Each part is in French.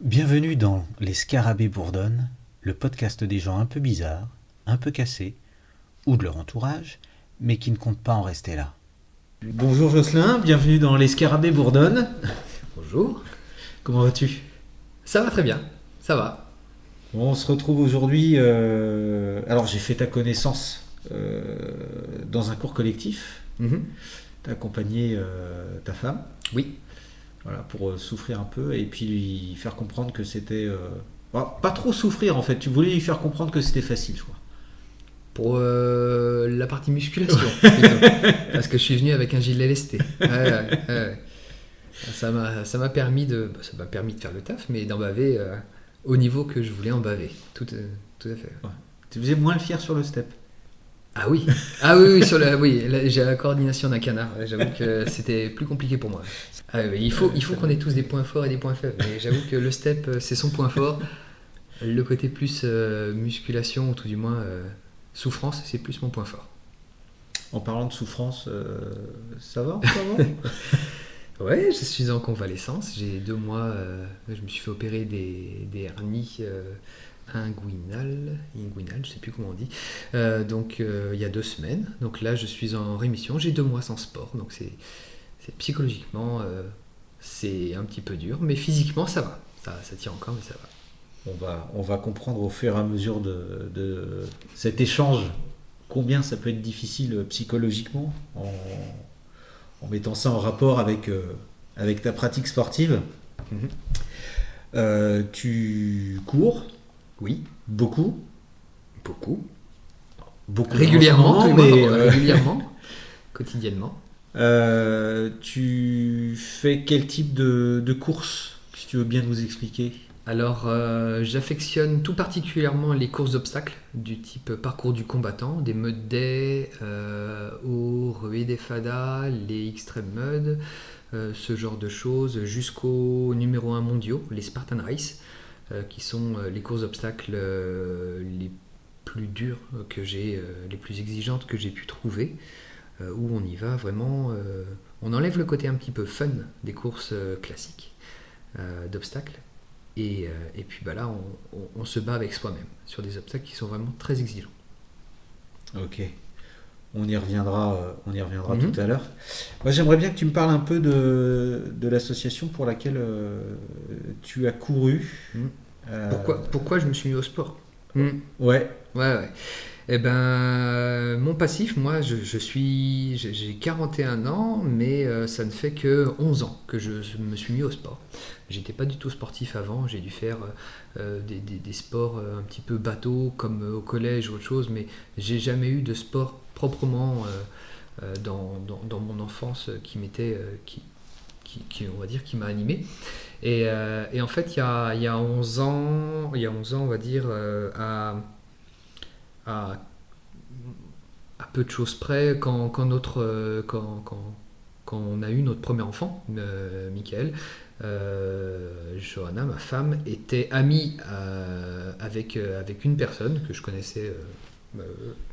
Bienvenue dans Les Scarabées Bourdonnent, le podcast des gens un peu bizarres, un peu cassés, ou de leur entourage, mais qui ne comptent pas en rester là. Bonjour Jocelyn, bienvenue dans Les Scarabées Bourdonnent. Bonjour. Comment vas-tu ? Ça va très bien, ça va. Bon, on se retrouve aujourd'hui. Alors j'ai fait ta connaissance dans un cours collectif. Mhm. Tu as accompagné ta femme. Oui. Voilà, pour souffrir un peu et puis lui faire comprendre que c'était... pas trop souffrir en fait, tu voulais lui faire comprendre que c'était facile, je crois. Pour la partie musculation, plutôt. Parce que je suis venu avec un gilet lesté. Ouais. Ça m'a permis de faire le taf, mais d'en baver au niveau que je voulais en baver. Tout à fait. Ouais. Tu faisais moins le fier sur le step. Ah oui, là, j'ai la coordination d'un canard. J'avoue que c'était plus compliqué pour moi. Oui, il faut qu'on ait tous des points forts et des points faibles. Mais j'avoue que le step, c'est son point fort. Le côté plus musculation, ou tout du moins souffrance, c'est plus mon point fort. En parlant de souffrance, ça va en ce moment ? Ouais, je suis en convalescence. J'ai 2 mois. Je me suis fait opérer des hernies inguinales, je sais plus comment on dit. Donc il y a 2 semaines. Donc là, je suis en rémission. J'ai 2 mois sans sport. Donc c'est psychologiquement, c'est un petit peu dur, mais physiquement, ça va. Ça tient encore, mais ça va. On va comprendre au fur et à mesure de cet échange combien ça peut être difficile psychologiquement en mettant ça en rapport avec ta pratique sportive. Mhm. Tu cours ? Oui. Beaucoup. Régulièrement, en ce moment, mais régulièrement, quotidiennement. Tu fais quel type de course, si tu veux bien nous expliquer ? Alors, j'affectionne tout particulièrement les courses d'obstacles du type parcours du combattant, des mud day, au Ruée des Fadas, les extreme mud, ce genre de choses, jusqu'au numéro 1 mondiaux, les Spartan Race, qui sont les courses d'obstacles les plus dures que j'ai, les plus exigeantes que j'ai pu trouver, où on y va vraiment, on enlève le côté un petit peu fun des courses classiques d'obstacles. Et puis là, on se bat avec soi-même sur des obstacles qui sont vraiment très exigeants. Ok, on y reviendra tout à l'heure. Moi, j'aimerais bien que tu me parles un peu de l'association pour laquelle tu as couru. Pourquoi je me suis mis au sport ? Ouais. Eh ben, mon passif, moi, j'ai 41 ans, mais ça ne fait que 11 ans que je me suis mis au sport. J'étais pas du tout sportif avant, j'ai dû faire des sports un petit peu bateaux, comme au collège ou autre chose, mais j'ai jamais eu de sport proprement dans mon enfance qui on va dire, qui m'a animé. Et en fait, il y a 11 ans, on va dire, à peu de choses près, quand on a eu notre premier enfant, Michael, Johanna, ma femme, était amie avec une personne que je connaissais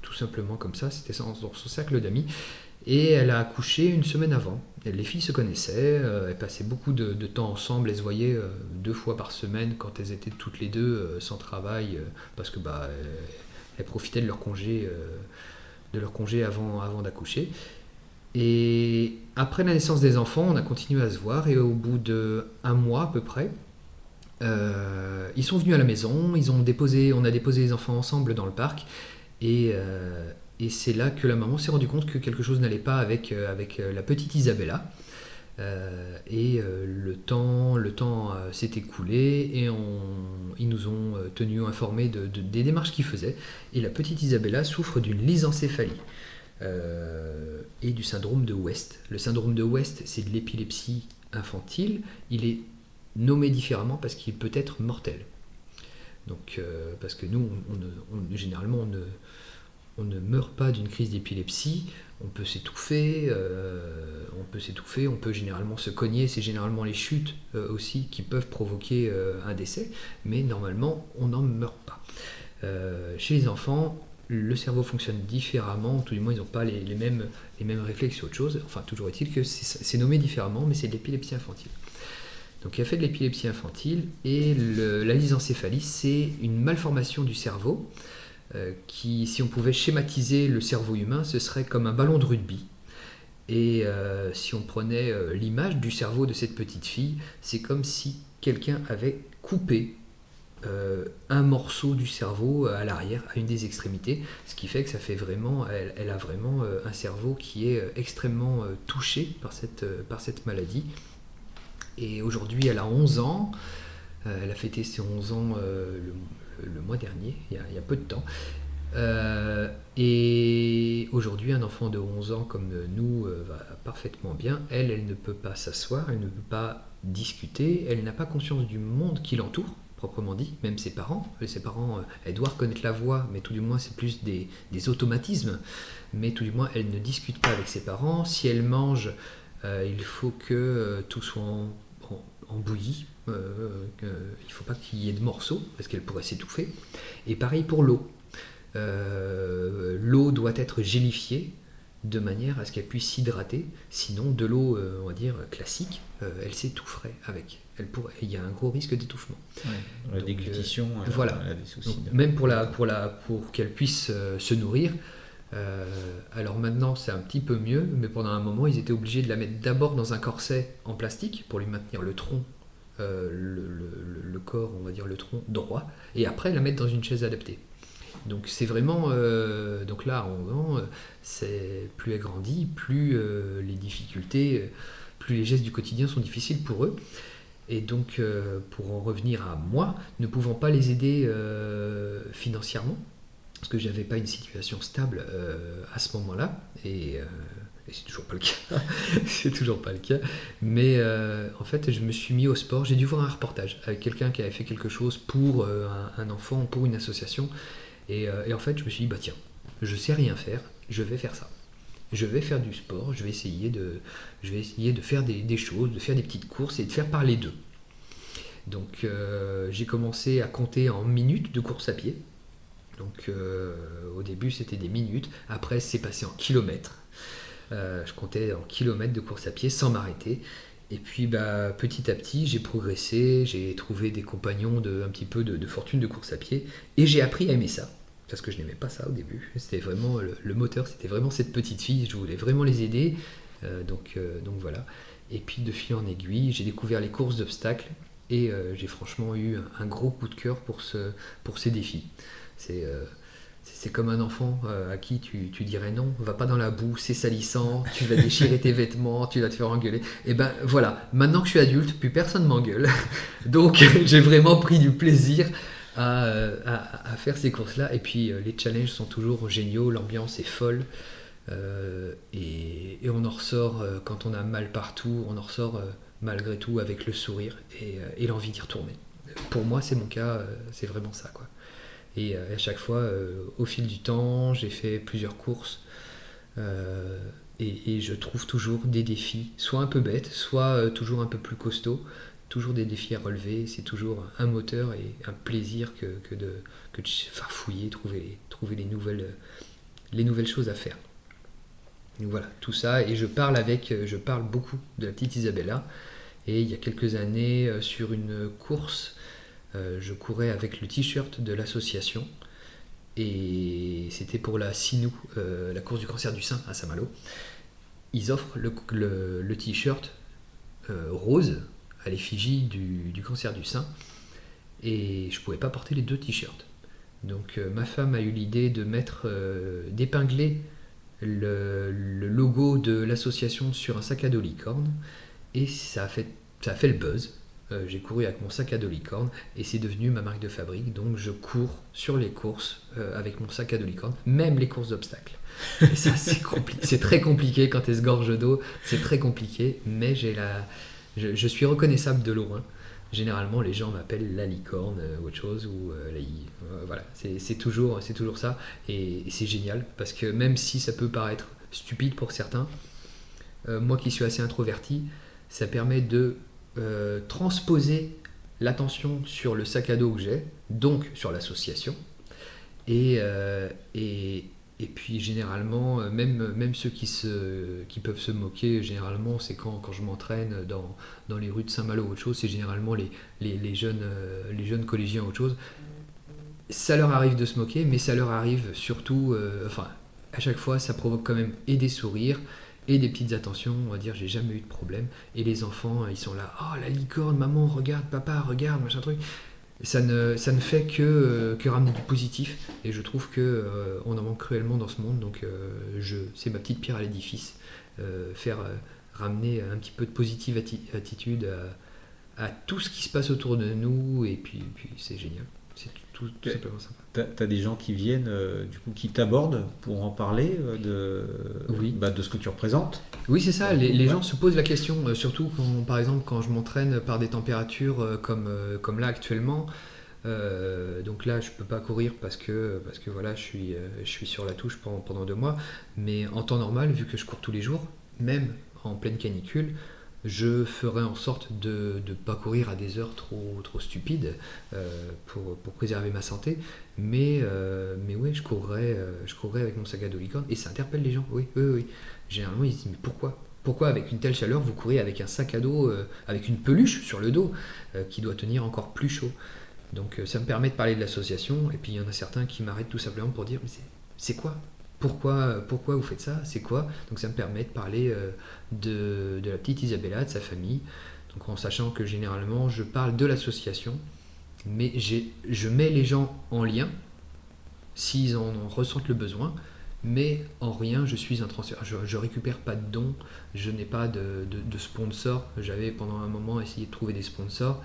tout simplement comme ça, c'était dans son cercle d'amis, et elle a accouché une semaine avant. Et les filles se connaissaient, elles passaient beaucoup de temps ensemble, elles se voyaient 2 fois par semaine quand elles étaient toutes les deux sans travail, parce que elles profitaient de leur congé avant d'accoucher. Et après la naissance des enfants, on a continué à se voir, et au bout d'1 mois à peu près, ils sont venus à la maison, on a déposé les enfants ensemble dans le parc, et c'est là que la maman s'est rendue compte que quelque chose n'allait pas avec la petite Isabella. Le temps s'est écoulé, et ils nous ont tenus informés des démarches qu'ils faisaient, et la petite Isabella souffre d'une lysencéphalie et du syndrome de West. Le syndrome de West, c'est de l'épilepsie infantile. Il est nommé différemment parce qu'il peut être mortel. Donc, parce que nous, généralement, on ne meurt pas d'une crise d'épilepsie. On peut s'étouffer, on peut généralement se cogner. C'est généralement les chutes aussi qui peuvent provoquer un décès, mais normalement, on n'en meurt pas. Chez les enfants, le cerveau fonctionne différemment, tout du moins ils n'ont pas les mêmes réflexes sur autre chose. Enfin, toujours est-il que c'est nommé différemment, mais c'est de l'épilepsie infantile. Donc il a fait de l'épilepsie infantile et la lysencéphalie, c'est une malformation du cerveau qui, si on pouvait schématiser le cerveau humain, ce serait comme un ballon de rugby. Et si on prenait l'image du cerveau de cette petite fille, c'est comme si quelqu'un avait coupé un morceau du cerveau à l'arrière, à une des extrémités, ce qui fait que ça fait vraiment, elle a vraiment un cerveau qui est extrêmement touché par cette maladie. Et aujourd'hui, elle a 11 ans. Elle a fêté ses 11 ans le mois dernier, il y a peu de temps. Et aujourd'hui, un enfant de 11 ans comme nous va parfaitement bien. Elle ne peut pas s'asseoir, elle ne peut pas discuter, elle n'a pas conscience du monde qui l'entoure, proprement dit, même ses parents. Ses parents, elle doit reconnaître la voix, mais tout du moins c'est plus des automatismes. Mais tout du moins, elle ne discute pas avec ses parents. Si elle mange, il faut que tout soit en bouillie. Il ne faut pas qu'il y ait de morceaux, parce qu'elle pourrait s'étouffer. Et pareil pour l'eau. L'eau doit être gélifiée de manière à ce qu'elle puisse s'hydrater. Sinon, de l'eau, on va dire, classique, elle s'étoufferait avec. Il y a un gros risque d'étouffement. Ouais, la déglutition, voilà. Elle a des soucis. Donc, même pour qu'elle puisse se nourrir. Alors maintenant, c'est un petit peu mieux, mais pendant un moment, ils étaient obligés de la mettre d'abord dans un corset en plastique pour lui maintenir le tronc, le corps, on va dire le tronc droit, et après la mettre dans une chaise adaptée. Donc c'est vraiment, donc là, à 11 ans, plus elle grandit, plus les difficultés, plus les gestes du quotidien sont difficiles pour eux. Et donc, pour en revenir à moi, ne pouvant pas les aider financièrement, parce que j'avais pas une situation stable à ce moment-là, et c'est toujours pas le cas. C'est toujours pas le cas. Mais en fait, je me suis mis au sport. J'ai dû voir un reportage avec quelqu'un qui avait fait quelque chose pour un enfant, pour une association. Et en fait, je me suis dit, bah tiens, je sais rien faire, je vais faire ça. Je vais faire du sport, je vais essayer de faire des choses, de faire des petites courses et de faire parler d'eux. Donc j'ai commencé à compter en minutes de course à pied. Donc au début c'était des minutes, après c'est passé en kilomètres. Je comptais en kilomètres de course à pied sans m'arrêter. Et puis petit à petit j'ai progressé, j'ai trouvé des compagnons un petit peu de fortune de course à pied et j'ai appris à aimer ça. Parce que je n'aimais pas ça au début. C'était vraiment le moteur, c'était vraiment cette petite fille, je voulais vraiment les aider. Donc voilà. Et puis de fil en aiguille, j'ai découvert les courses d'obstacles et j'ai franchement eu un gros coup de cœur pour ces défis. C'est comme un enfant à qui tu dirais non, va pas dans la boue, c'est salissant, tu vas déchirer tes vêtements, tu vas te faire engueuler. Et ben voilà, maintenant que je suis adulte, plus personne m'engueule. Donc j'ai vraiment pris du plaisir à faire ces courses-là. Et puis les challenges sont toujours géniaux, l'ambiance est folle. Et on en ressort, quand on a mal partout, on en ressort malgré tout avec le sourire et l'envie d'y retourner. Pour moi, c'est mon cas, c'est vraiment ça, quoi. Et à chaque fois, au fil du temps, j'ai fait plusieurs courses et je trouve toujours des défis, soit un peu bêtes, soit toujours un peu plus costauds, toujours des défis à relever. C'est toujours un moteur et un plaisir que de farfouiller, trouver les nouvelles choses à faire. Donc voilà, tout ça, et je parle beaucoup de la petite Isabella. Et il y a quelques années, sur une course, je courais avec le t-shirt de l'association et c'était pour la CINU, la course du cancer du sein à Saint-Malo. Ils offrent le t-shirt rose à l'effigie du cancer du sein et je ne pouvais pas porter les deux t-shirts. Donc ma femme a eu l'idée de d'épingler le logo de l'association sur un sac à dos licorne et ça a fait le buzz. J'ai couru avec mon sac à dos licorne et c'est devenu ma marque de fabrique. Donc je cours sur les courses avec mon sac à dos licorne, même les courses d'obstacles. Et ça, c'est très compliqué quand tu se gorge d'eau, c'est très compliqué, mais je suis reconnaissable de loin. Généralement, les gens m'appellent la licorne ou autre chose, ou voilà, c'est toujours ça, et c'est génial parce que même si ça peut paraître stupide pour certains, moi qui suis assez introverti, ça permet de transposer l'attention sur le sac à dos que j'ai, donc sur l'association, et Et puis généralement, même ceux qui peuvent se moquer, généralement c'est quand je m'entraîne dans les rues de Saint-Malo ou autre chose, c'est généralement les jeunes collégiens ou autre chose. Ça leur arrive de se moquer, mais ça leur arrive surtout, à chaque fois ça provoque quand même et des sourires et des petites attentions, on va dire j'ai jamais eu de problème. Et les enfants ils sont là, oh la licorne, maman regarde, papa regarde, machin truc. Ça ne fait que ramener du positif, et je trouve que on en manque cruellement dans ce monde, donc c'est ma petite pierre à l'édifice, ramener un petit peu de positive attitude à tout ce qui se passe autour de nous, et puis c'est génial, c'est tout simplement sympa. T'as des gens qui viennent, du coup, qui t'abordent pour en parler Oui. De ce que tu représentes. Oui, c'est ça, les gens se posent la question, surtout par exemple quand je m'entraîne par des températures comme là actuellement. Donc là je peux pas courir parce que voilà, je suis sur la touche pendant 2 mois, mais en temps normal, vu que je cours tous les jours, même en pleine canicule, je ferai en sorte de ne pas courir à des heures trop stupides, pour préserver ma santé, mais oui, je courrai avec mon sac à dos licorne, et ça interpelle les gens, oui. Généralement ils se disent mais pourquoi avec une telle chaleur vous courez avec un sac à dos, avec une peluche sur le dos, qui doit tenir encore plus chaud. Donc ça me permet de parler de l'association, et puis il y en a certains qui m'arrêtent tout simplement pour dire mais c'est quoi, pourquoi vous faites ça, c'est quoi. Donc ça me permet de parler de la petite Isabella, de sa famille, donc en sachant que généralement je parle de l'association, mais je mets les gens en lien s'ils en ressentent le besoin, mais en rien je suis un transfert, je récupère pas de dons, je n'ai pas de sponsor. J'avais pendant un moment essayé de trouver des sponsors,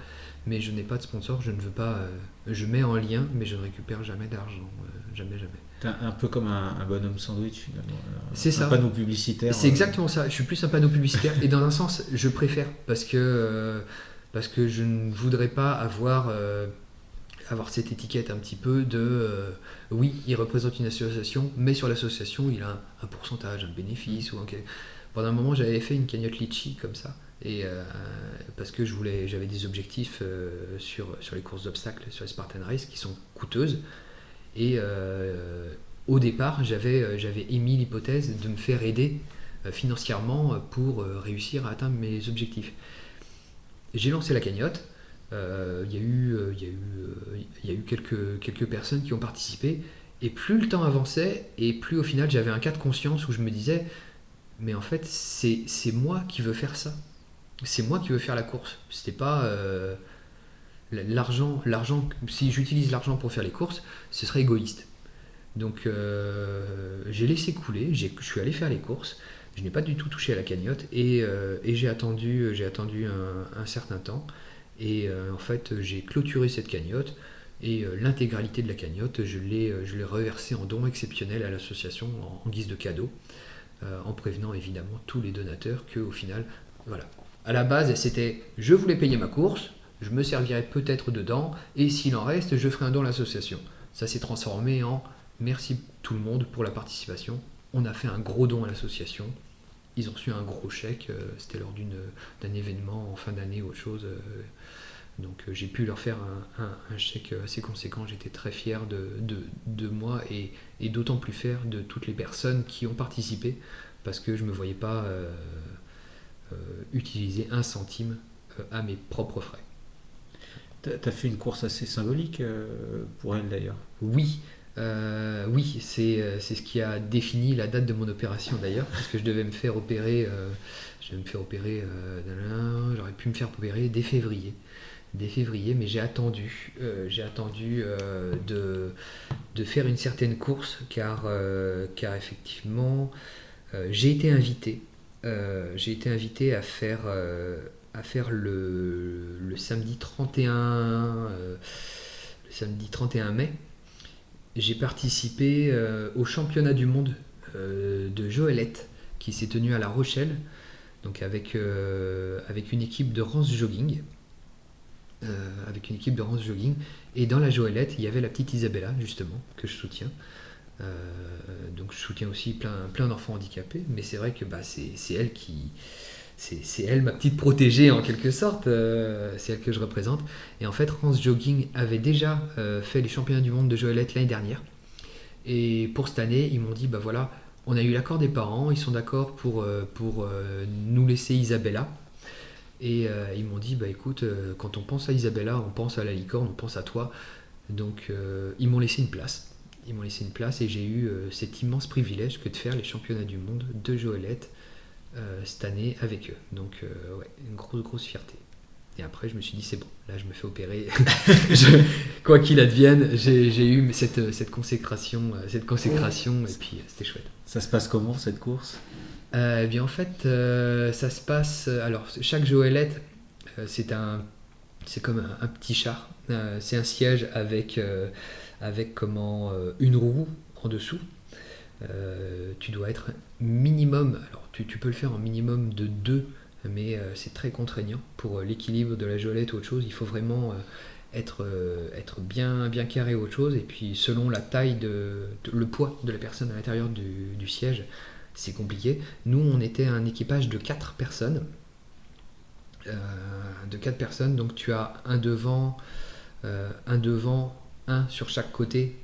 mais je n'ai pas de sponsor, je ne veux pas, je mets en lien, mais je ne récupère jamais d'argent, jamais. T'es un peu comme un bonhomme sandwich finalement. C'est ça. Un panneau publicitaire. C'est exactement ça, je suis plus un panneau publicitaire, et dans un sens je préfère, parce que je ne voudrais pas avoir cette étiquette un petit peu de oui, il représente une association, mais sur l'association il a un pourcentage, un bénéfice, pendant un moment j'avais fait une cagnotte litchi comme ça, et parce que j'avais des objectifs sur les courses d'obstacles, sur les Spartan Race qui sont coûteuses, et au départ j'avais émis l'hypothèse de me faire aider financièrement pour réussir à atteindre mes objectifs. J'ai lancé la cagnotte. Il y a eu quelques personnes qui ont participé, et plus le temps avançait, et plus au final j'avais un cas de conscience où je me disais mais en fait c'est moi qui veux faire ça, c'est moi qui veux faire la course, c'était pas l'argent. Si j'utilise l'argent pour faire les courses, ce serait égoïste. Donc j'ai laissé couler, je suis allé faire les courses, je n'ai pas du tout touché à la cagnotte, et j'ai attendu un certain temps. Et en fait, j'ai clôturé cette cagnotte, et l'intégralité de la cagnotte, je l'ai reversée en don exceptionnel à l'association en guise de cadeau, en prévenant évidemment tous les donateurs que au final, voilà. À la base, c'était je voulais payer ma course, je me servirais peut-être dedans, et s'il en reste, je ferai un don à l'association. Ça s'est transformé en merci tout le monde pour la participation. On a fait un gros don à l'association. Ils ont reçu un gros chèque, c'était lors d'un événement en fin d'année ou autre chose. Donc j'ai pu leur faire un chèque assez conséquent. J'étais très fier de moi, et d'autant plus fier de toutes les personnes qui ont participé, parce que je ne me voyais pas utiliser un centime à mes propres frais. T'as fait une course assez symbolique pour elle d'ailleurs. Oui, c'est ce qui a défini la date de mon opération d'ailleurs, parce que je devais me faire opérer, j'aurais pu me faire opérer dès février, mais j'ai attendu de faire une certaine course, car effectivement j'ai été invité à faire le samedi 31 mai. J'ai participé au championnat du monde de Joëlette, qui s'est tenu à La Rochelle, donc avec une équipe de Rance Jogging. Et dans la Joëlette, il y avait la petite Isabella, justement, que je soutiens. Donc je soutiens aussi plein d'enfants handicapés, mais c'est vrai que c'est elle c'est elle ma petite protégée en quelque sorte, c'est elle que je représente. Et en fait, Rance Jogging avait déjà fait les championnats du monde de Joëlette l'année dernière, Et pour cette année, ils m'ont dit, bah voilà, on a eu l'accord des parents, ils sont d'accord pour nous laisser Isabella. Et ils m'ont dit, bah écoute, quand on pense à Isabella, on pense à la licorne, on pense à toi. Donc ils m'ont laissé une place. Ils m'ont laissé une place et j'ai eu cet immense privilège que de faire les championnats du monde de Joëlette cette année avec eux. Donc ouais, une grosse fierté. Et après, je me suis dit, c'est bon, là, je me fais opérer. Quoi qu'il advienne, j'ai eu cette consécration, et puis c'était chouette. Ça se passe comment, cette course ? Eh bien, en fait, ça se passe... Alors, chaque Joëlette, c'est comme un petit char. C'est un siège avec une roue en dessous. Tu dois être minimum... Alors, tu peux le faire en minimum de 2, mais c'est très contraignant pour l'équilibre de la Joëlette ou autre chose. Il faut vraiment être bien carré ou autre chose. Et puis selon la taille, le poids de la personne à l'intérieur du siège, c'est compliqué. Nous, on était un équipage de 4 personnes. Donc tu as un devant, un sur chaque côté.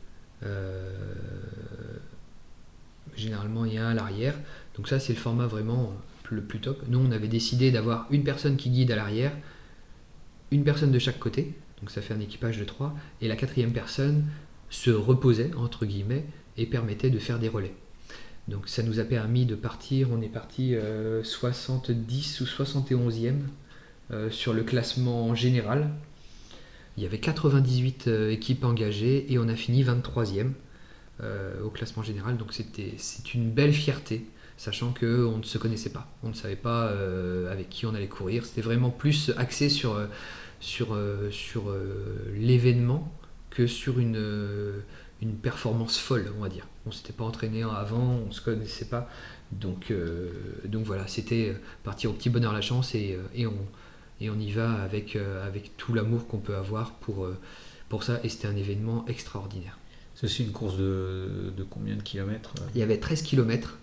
Généralement, il y a un à l'arrière. Donc ça, c'est le format vraiment le plus top. Nous, on avait décidé d'avoir une personne qui guide à l'arrière, une personne de chaque côté, donc ça fait un équipage de 3, et la 4e personne se reposait, entre guillemets, et permettait de faire des relais. Donc ça nous a permis de partir, on est parti 70 ou 71e sur le classement général. Il y avait 98 équipes engagées, et on a fini 23e au classement général, donc c'est une belle fierté. Sachant qu'on ne se connaissait pas, on ne savait pas avec qui on allait courir. C'était vraiment plus axé sur l'événement que sur une performance folle, on va dire. On ne s'était pas entraîné avant, on ne se connaissait pas. Donc voilà, c'était partir au petit bonheur la chance et on y va avec tout l'amour qu'on peut avoir pour ça. Et c'était un événement extraordinaire. C'est une course de combien de kilomètres ? Il y avait 13 km.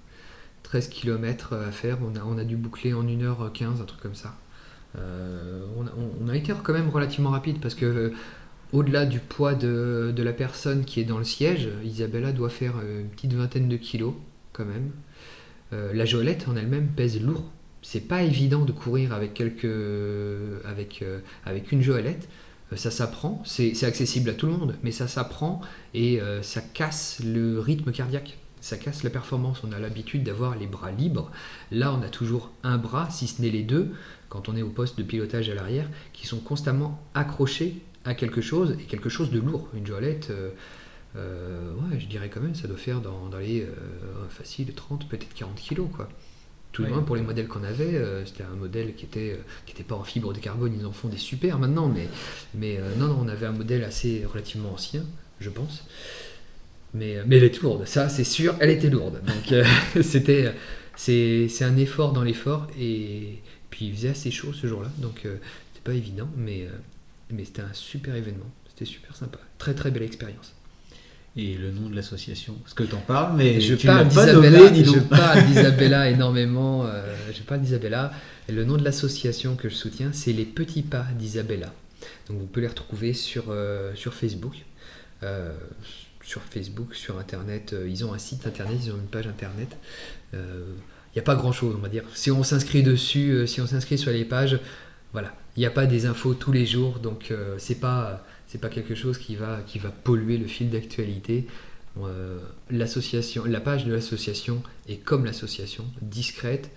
13 km à faire, on a dû boucler en 1h15, un truc comme ça. On a été quand même relativement rapide parce que au-delà du poids de la personne qui est dans le siège, Isabella doit faire une petite vingtaine de kilos quand même. La Joëlette en elle-même pèse lourd. C'est pas évident de courir avec une Joëlette. Ça s'apprend, c'est accessible à tout le monde, mais ça s'apprend et ça casse le rythme cardiaque. Ça casse la performance. On a l'habitude d'avoir les bras libres. Là, on a toujours un bras, si ce n'est les deux, quand on est au poste de pilotage à l'arrière, qui sont constamment accrochés à quelque chose, et quelque chose de lourd. Une Joëlette, ouais, je dirais quand même, ça doit faire dans les facile 30, peut-être 40 kilos, quoi. Tout de moins pour les modèles qu'on avait, c'était un modèle qui était pas en fibre de carbone. Ils en font des super maintenant, mais non, on avait un modèle assez relativement ancien, je pense. Mais elle était lourde, ça c'est sûr, elle était lourde. Donc c'est un effort dans l'effort, et puis il faisait assez chaud ce jour-là, donc c'était pas évident, mais c'était un super événement, c'était super sympa, très très belle expérience. Et le nom de l'association, parce que t'en parles, mais je tu parle l'as pas nommé, dis donc. Je parle d'Isabella énormément, je parle d'Isabella, et le nom de l'association que je soutiens, c'est les Petits Pas d'Isabella. Donc vous pouvez les retrouver sur Facebook. Sur internet, ils ont un site internet, ils ont une page internet. Il n'y a pas grand chose, on va dire. Si on s'inscrit dessus, si on s'inscrit sur les pages, voilà, il n'y a pas des infos tous les jours, donc c'est pas quelque chose qui va polluer le fil d'actualité. L'association, la page de l'association est comme l'association, discrète.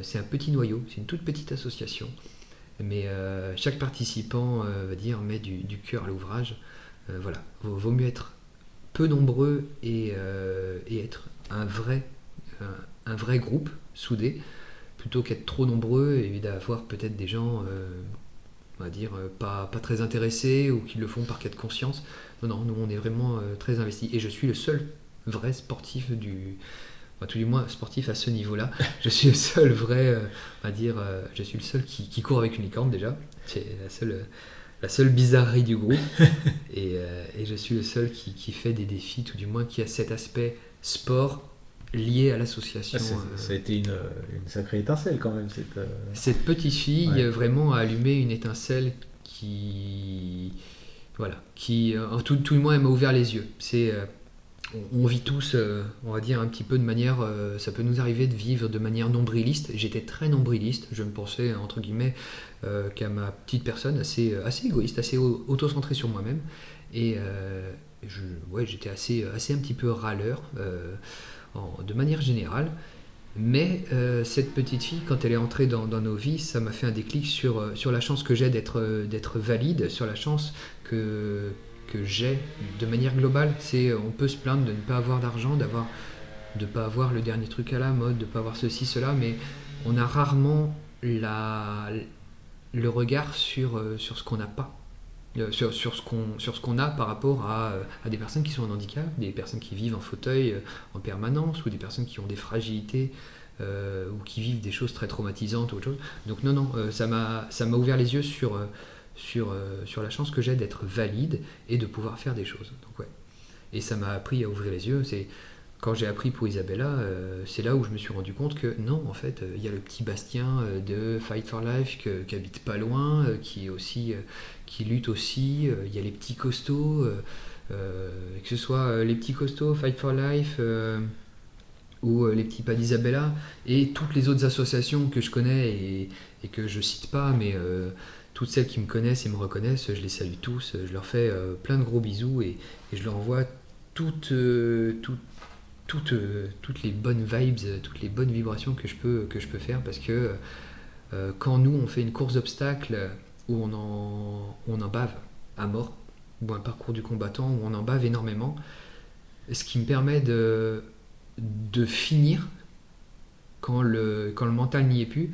C'est un petit noyau, c'est une toute petite association, mais chaque participant va dire met du cœur à l'ouvrage. Voilà, vaut mieux être peu nombreux et être un vrai groupe soudé, plutôt qu'être trop nombreux et d'avoir peut-être des gens on va dire pas très intéressés ou qui le font par quête de conscience. Non, nous on est vraiment très investis, et je suis le seul vrai sportif tout du moins sportif à ce niveau-là. Je suis le seul vrai, on va dire, je suis le seul qui court avec une licorne déjà. C'est la seule bizarrerie du groupe, et je suis le seul qui fait des défis, tout du moins qui a cet aspect sport lié à l'association. Ça a été une sacrée étincelle quand même. Cette petite fille vraiment a allumé une étincelle qui tout du moins elle m'a ouvert les yeux. on vit tous, on va dire, un petit peu de manière... ça peut nous arriver de vivre de manière nombriliste. J'étais très nombriliste, je me pensais, entre guillemets, qu'à ma petite personne, assez égoïste, assez auto-centré sur moi-même. Et j'étais assez un petit peu râleur, de manière générale. Mais cette petite fille, quand elle est entrée dans nos vies, ça m'a fait un déclic sur la chance que j'ai d'être valide, sur la chance que j'ai de manière globale. On peut se plaindre de ne pas avoir d'argent, de ne pas avoir le dernier truc à la mode, de ne pas avoir ceci, cela, mais on a rarement le regard sur ce qu'on n'a pas. Sur ce qu'on a par rapport à des personnes qui sont en handicap, des personnes qui vivent en fauteuil en permanence, ou des personnes qui ont des fragilités ou qui vivent des choses très traumatisantes ou autre chose. Donc non, ça m'a ouvert les yeux sur la chance que j'ai d'être valide et de pouvoir faire des choses. Donc, ouais. Et ça m'a appris à ouvrir les yeux. Quand j'ai appris pour Isabella, c'est là où je me suis rendu compte que non, en fait, il y a le petit Bastien de Fight for Life qui habite pas loin, qui lutte aussi. Il y a les petits costauds, que ce soit les petits costauds, Fight for Life, ou les petits pas d'Isabella, et toutes les autres associations que je connais et que je cite pas, mais toutes celles qui me connaissent et me reconnaissent, je les salue tous, je leur fais plein de gros bisous et je leur envoie toutes les bonnes vibes, toutes les bonnes vibrations que je peux faire, parce que quand nous on fait une course d'obstacles où on en bave à mort, ou un parcours du combattant où on en bave énormément, ce qui me permet de finir quand le mental n'y est plus,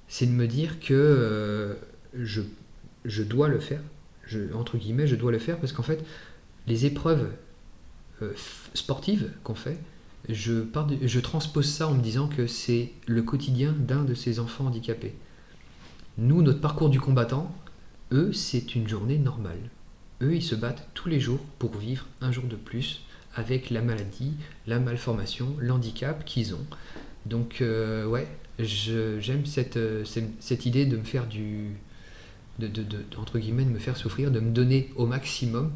c'est de me dire que je dois le faire, entre guillemets, je dois le faire, parce qu'en fait les épreuves sportive qu'on fait, je transpose ça en me disant que c'est le quotidien d'un de ces enfants handicapés. Nous, notre parcours du combattant, eux, c'est une journée normale. Eux, ils se battent tous les jours pour vivre un jour de plus avec la maladie, la malformation, l'handicap qu'ils ont. Donc, ouais, j'aime cette idée de me faire entre guillemets, de me faire souffrir, de me donner au maximum,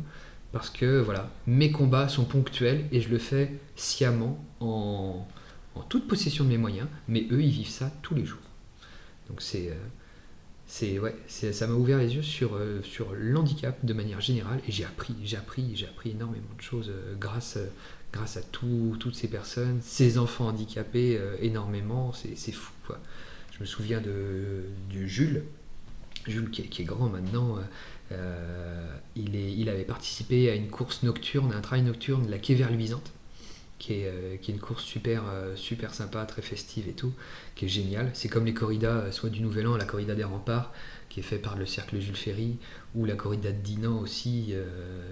parce que voilà, mes combats sont ponctuels et je le fais sciemment, en toute possession de mes moyens, mais eux ils vivent ça tous les jours. Donc ça m'a ouvert les yeux sur l'handicap de manière générale, et j'ai appris énormément de choses grâce à toutes ces personnes, ces enfants handicapés, énormément, c'est fou, quoi. Je me souviens du Jules qui est grand maintenant. Il avait participé à une course nocturne, à un trail nocturne de la Quai vers Luisante, qui est une course super sympa, très festive et tout, qui est géniale. C'est comme les corridas, soit du Nouvel An, la corrida des Remparts, qui est fait par le cercle Jules Ferry, ou la corrida de Dinan aussi,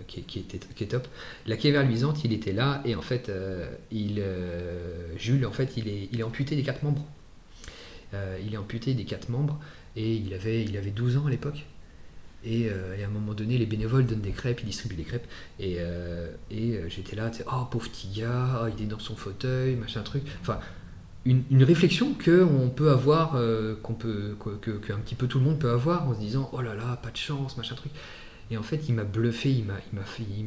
qui est top. La Quai vers Luisante, il était là, et en fait, Jules, en fait, il est amputé des 4 membres. Il est amputé des 4 membres, et il avait 12 ans à l'époque. Et à un moment donné, les bénévoles donnent des crêpes, ils distribuent des crêpes, et j'étais là, oh pauvre petit gars, il est dans son fauteuil, machin truc. Enfin, une réflexion qu'on peut avoir, qu'un petit peu tout le monde peut avoir, en se disant oh là là, pas de chance, machin truc. Et en fait, il m'a bluffé, il m'a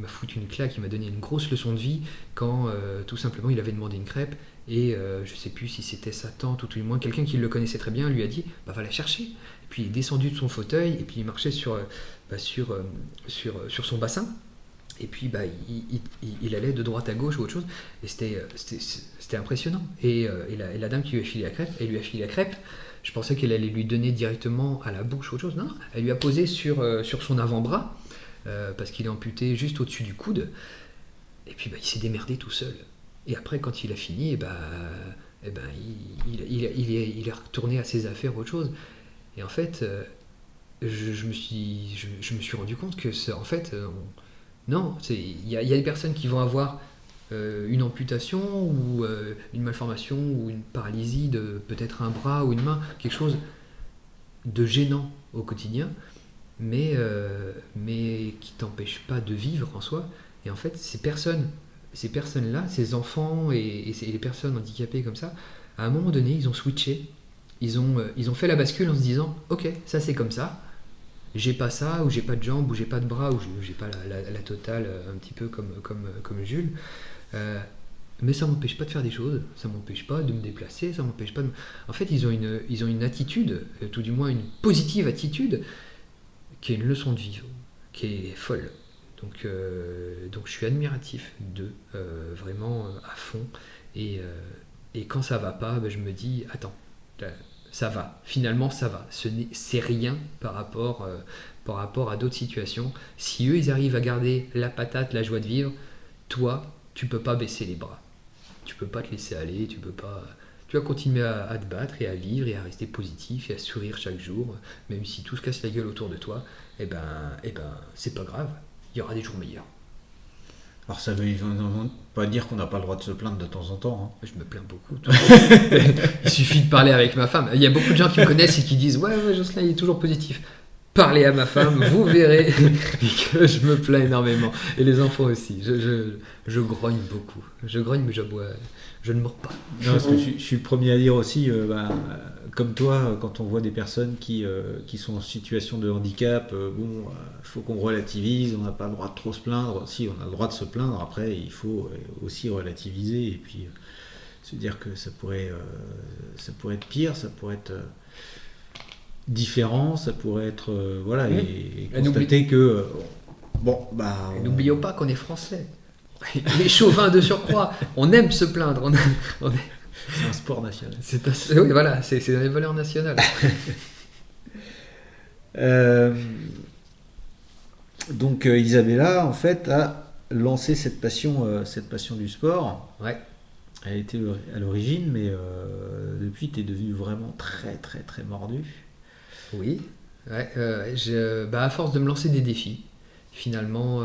foutu une claque, il m'a donné une grosse leçon de vie quand tout simplement il avait demandé une crêpe, et je sais plus si c'était sa tante ou tout du moins quelqu'un qui le connaissait très bien lui a dit bah va la chercher. Et puis il est descendu de son fauteuil et puis il marchait sur son bassin, et puis bah, il allait de droite à gauche ou autre chose, et c'était impressionnant. Et la dame qui lui a filé la crêpe, je pensais qu'elle allait lui donner directement à la bouche ou autre chose. Non, elle lui a posé sur son avant-bras, parce qu'il est amputé juste au-dessus du coude. Et puis bah, il s'est démerdé tout seul. Et après, quand il a fini, il est retourné à ses affaires ou autre chose. Et en fait, je me suis rendu compte que en fait, non, il y a des personnes qui vont avoir une amputation ou une malformation ou une paralysie de peut-être un bras ou une main, quelque chose de gênant au quotidien, mais qui t'empêche pas de vivre en soi. Et en fait, ces personnes-là, ces enfants et les personnes handicapées comme ça, à un moment donné, ils ont switché, ils ont fait la bascule en se disant ok, ça c'est comme ça, j'ai pas ça, ou j'ai pas de jambes, ou j'ai pas de bras, ou j'ai pas la totale, un petit peu comme Jules. Mais ça m'empêche pas de faire des choses, ça m'empêche pas de me déplacer, ça m'empêche pas de... En fait, ils ont une attitude, tout du moins une positive attitude, qui est une leçon de vivre, qui est folle. Donc je suis admiratif d'eux, vraiment à fond. Et quand ça va pas, je me dis, attends, ça va, finalement ça va. C'est rien par rapport à d'autres situations. Si eux, ils arrivent à garder la patate, la joie de vivre, toi, tu peux pas baisser les bras. Tu peux pas te laisser aller, tu peux pas... Tu vas continuer à te battre et à vivre et à rester positif et à sourire chaque jour, même si tout se casse la gueule autour de toi, c'est pas grave, il y aura des jours meilleurs. Alors ça veut pas dire qu'on n'a pas le droit de se plaindre de temps en temps. Je me plains beaucoup. Il suffit de parler avec ma femme. Il y a beaucoup de gens qui me connaissent et qui disent ouais, Jocelyn il est toujours positif. Parlez à ma femme, vous verrez que je me plains énormément. Et les enfants aussi. Je grogne beaucoup. Je grogne, mais je ne mords pas. Non, parce que je suis le premier à dire aussi, comme toi, quand on voit des personnes qui sont en situation de handicap, il faut qu'on relativise, on n'a pas le droit de trop se plaindre. Si, on a le droit de se plaindre, après il faut aussi relativiser et puis se dire que ça pourrait être pire, ça pourrait être... différent, ça pourrait être et constater que n'oublions pas qu'on est français, les chauvins de surcroît, on aime se plaindre, c'est un sport national, oui, voilà, c'est dans les valeurs nationales. Donc Isabella en fait a lancé cette passion du sport. Ouais. Elle était à l'origine, mais depuis tu es devenue vraiment très très très mordue. Oui, ouais, à force de me lancer des défis, finalement,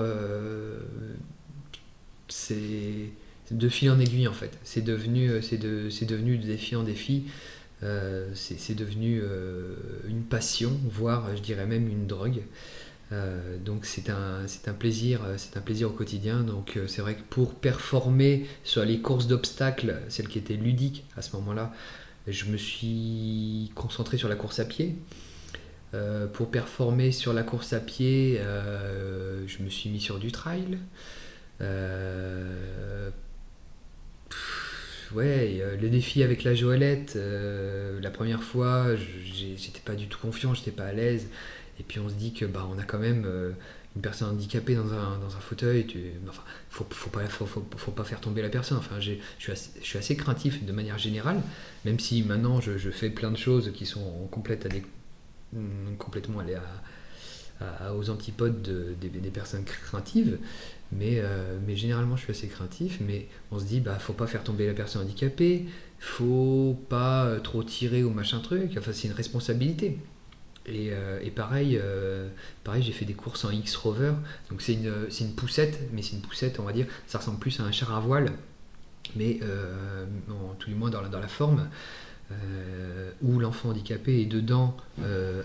c'est de fil en aiguille en fait. C'est devenu de défi en défi. C'est devenu une passion, voire je dirais même une drogue. Donc c'est un plaisir au quotidien. Donc c'est vrai que pour performer sur les courses d'obstacles, celles qui étaient ludiques à ce moment-là, je me suis concentré sur la course à pied. Pour performer sur la course à pied, je me suis mis sur du trail. Le défi avec la Joëlette, la première fois, j'étais pas du tout confiant, j'étais pas à l'aise. Et puis on se dit que on a quand même une personne handicapée dans un fauteuil. Faut pas faire tomber la personne. Enfin, je suis assez craintif de manière générale, même si maintenant je fais plein de choses qui sont complètement allées aux antipodes des personnes craintives, mais généralement je suis assez craintif, mais on se dit faut pas faire tomber la personne handicapée, faut pas trop tirer ou machin truc, enfin c'est une responsabilité. Et pareil, j'ai fait des courses en X-Rover, donc c'est une poussette, mais c'est une poussette, on va dire, ça ressemble plus à un char à voile, mais tout du moins dans la forme, où l'enfant handicapé est dedans,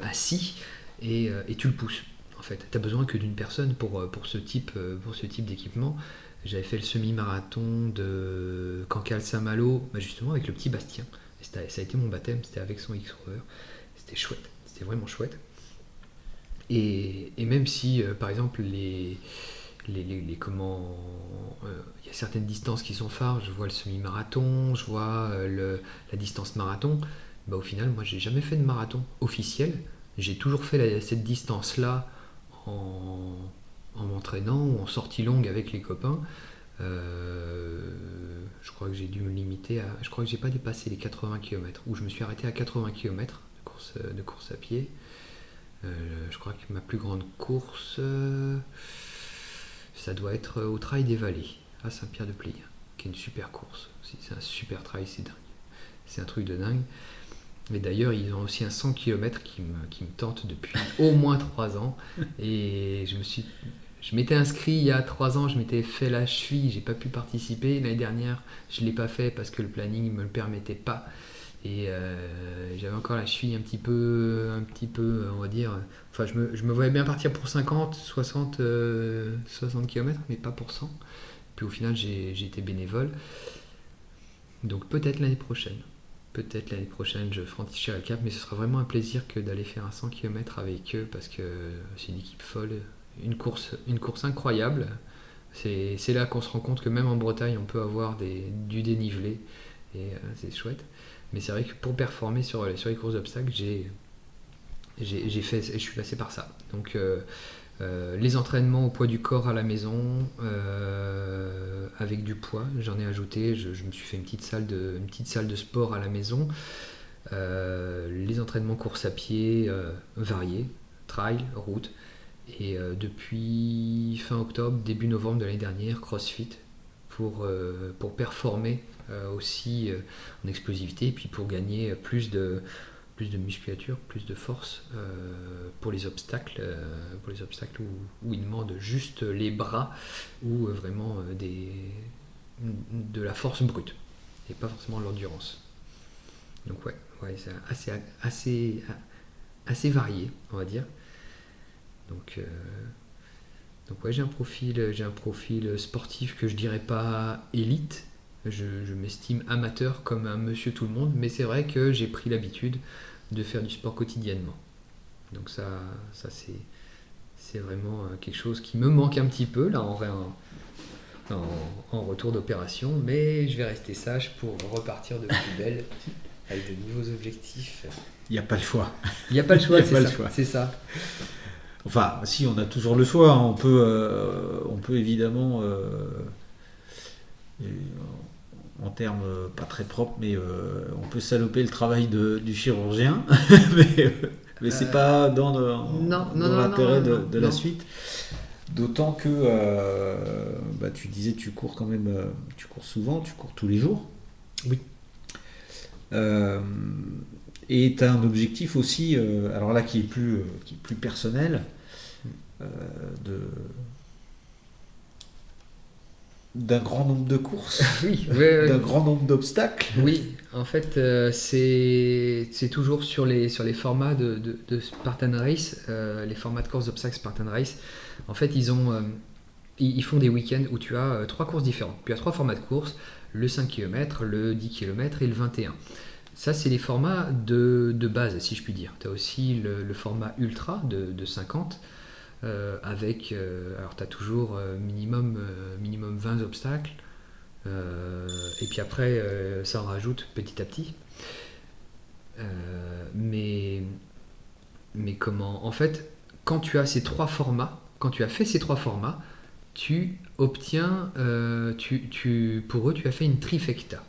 assis, et tu le pousses. En fait, tu as besoin que d'une personne pour ce type d'équipement. J'avais fait le semi-marathon de Cancale-Saint-Malo, justement avec le petit Bastien. Et ça a été mon baptême, c'était avec son X-Rover. C'était chouette, c'était vraiment chouette. Et même si, par exemple, il y a certaines distances qui sont phares, je vois le semi-marathon, je vois la distance marathon, au final, moi, j'ai jamais fait de marathon officiel. J'ai toujours fait cette distance-là en m'entraînant ou en sortie longue avec les copains. Je crois que j'ai dû me limiter à... Je crois que j'ai pas dépassé les 80 km, où je me suis arrêté à 80 km de course à pied. Je crois que ma plus grande course, ça doit être au Trail des Vallées, à Saint-Pierre-de-Pléien, qui est une super course. C'est un super trail, c'est dingue. C'est un truc de dingue. Mais d'ailleurs, ils ont aussi un 100 km qui me tente depuis au moins 3 ans. Et je m'étais inscrit il y a 3 ans, je m'étais fait la cheville, j'ai pas pu participer. L'année dernière, je l'ai pas fait parce que le planning ne me le permettait pas. Et j'avais encore la cheville un petit peu, on va dire. Enfin, je me voyais bien partir pour 50, 60 km, mais pas pour 100. Puis au final, j'ai été bénévole. Donc peut-être l'année prochaine. peut-être l'année prochaine, je franchirai le cap, mais ce sera vraiment un plaisir que d'aller faire un 100 km avec eux parce que c'est une équipe folle, une course incroyable. C'est là qu'on se rend compte que même en Bretagne, on peut avoir du dénivelé et c'est chouette. Mais c'est vrai que pour performer sur les courses d'obstacles, je suis passé par ça. Donc les entraînements au poids du corps à la maison, avec du poids, j'en ai ajouté. Je me suis fait une petite salle de sport à la maison. Les entraînements course à pied variés, trail, route. Et depuis fin octobre, début novembre de l'année dernière, CrossFit pour performer aussi en explosivité et puis pour gagner plus de musculature, plus de force pour les obstacles où il demande juste les bras ou vraiment de la force brute et pas forcément l'endurance. Donc ouais c'est assez varié, on va dire. Donc ouais, j'ai un profil sportif que je dirais pas élite. Je m'estime amateur comme un monsieur tout le monde, mais c'est vrai que j'ai pris l'habitude de faire du sport quotidiennement. Donc ça c'est vraiment quelque chose qui me manque un petit peu là en retour d'opération, mais je vais rester sage pour repartir de plus belle avec de nouveaux objectifs. Il n'y a pas le choix. Il n'y a pas le choix, c'est ça. Enfin, si, on a toujours le choix. On peut évidemment, en termes pas très propres, mais on peut saloper le travail du chirurgien, mais c'est pas dans l'intérêt de la suite. D'autant que, tu disais, tu cours quand même, tu cours souvent, tu cours tous les jours. Oui. Et tu as un objectif aussi, alors là qui est plus personnel, d'un grand nombre de courses, oui. d'un grand nombre d'obstacles. Oui, en fait, c'est toujours sur les formats de Spartan Race, les formats de course d'obstacles Spartan Race. En fait, ils font des week-ends où tu as 3 courses différentes. Tu as 3 formats de course, le 5 km, le 10 km et le 21. Ça, c'est les formats de base, si je puis dire. Tu as aussi le format ultra de 50, avec... alors, tu as toujours minimum 20 obstacles. Et puis après, ça en rajoute petit à petit. Mais comment... En fait, quand tu as ces 3 formats, quand tu as fait ces 3 formats, tu obtiens... pour eux, tu as fait une trifecta.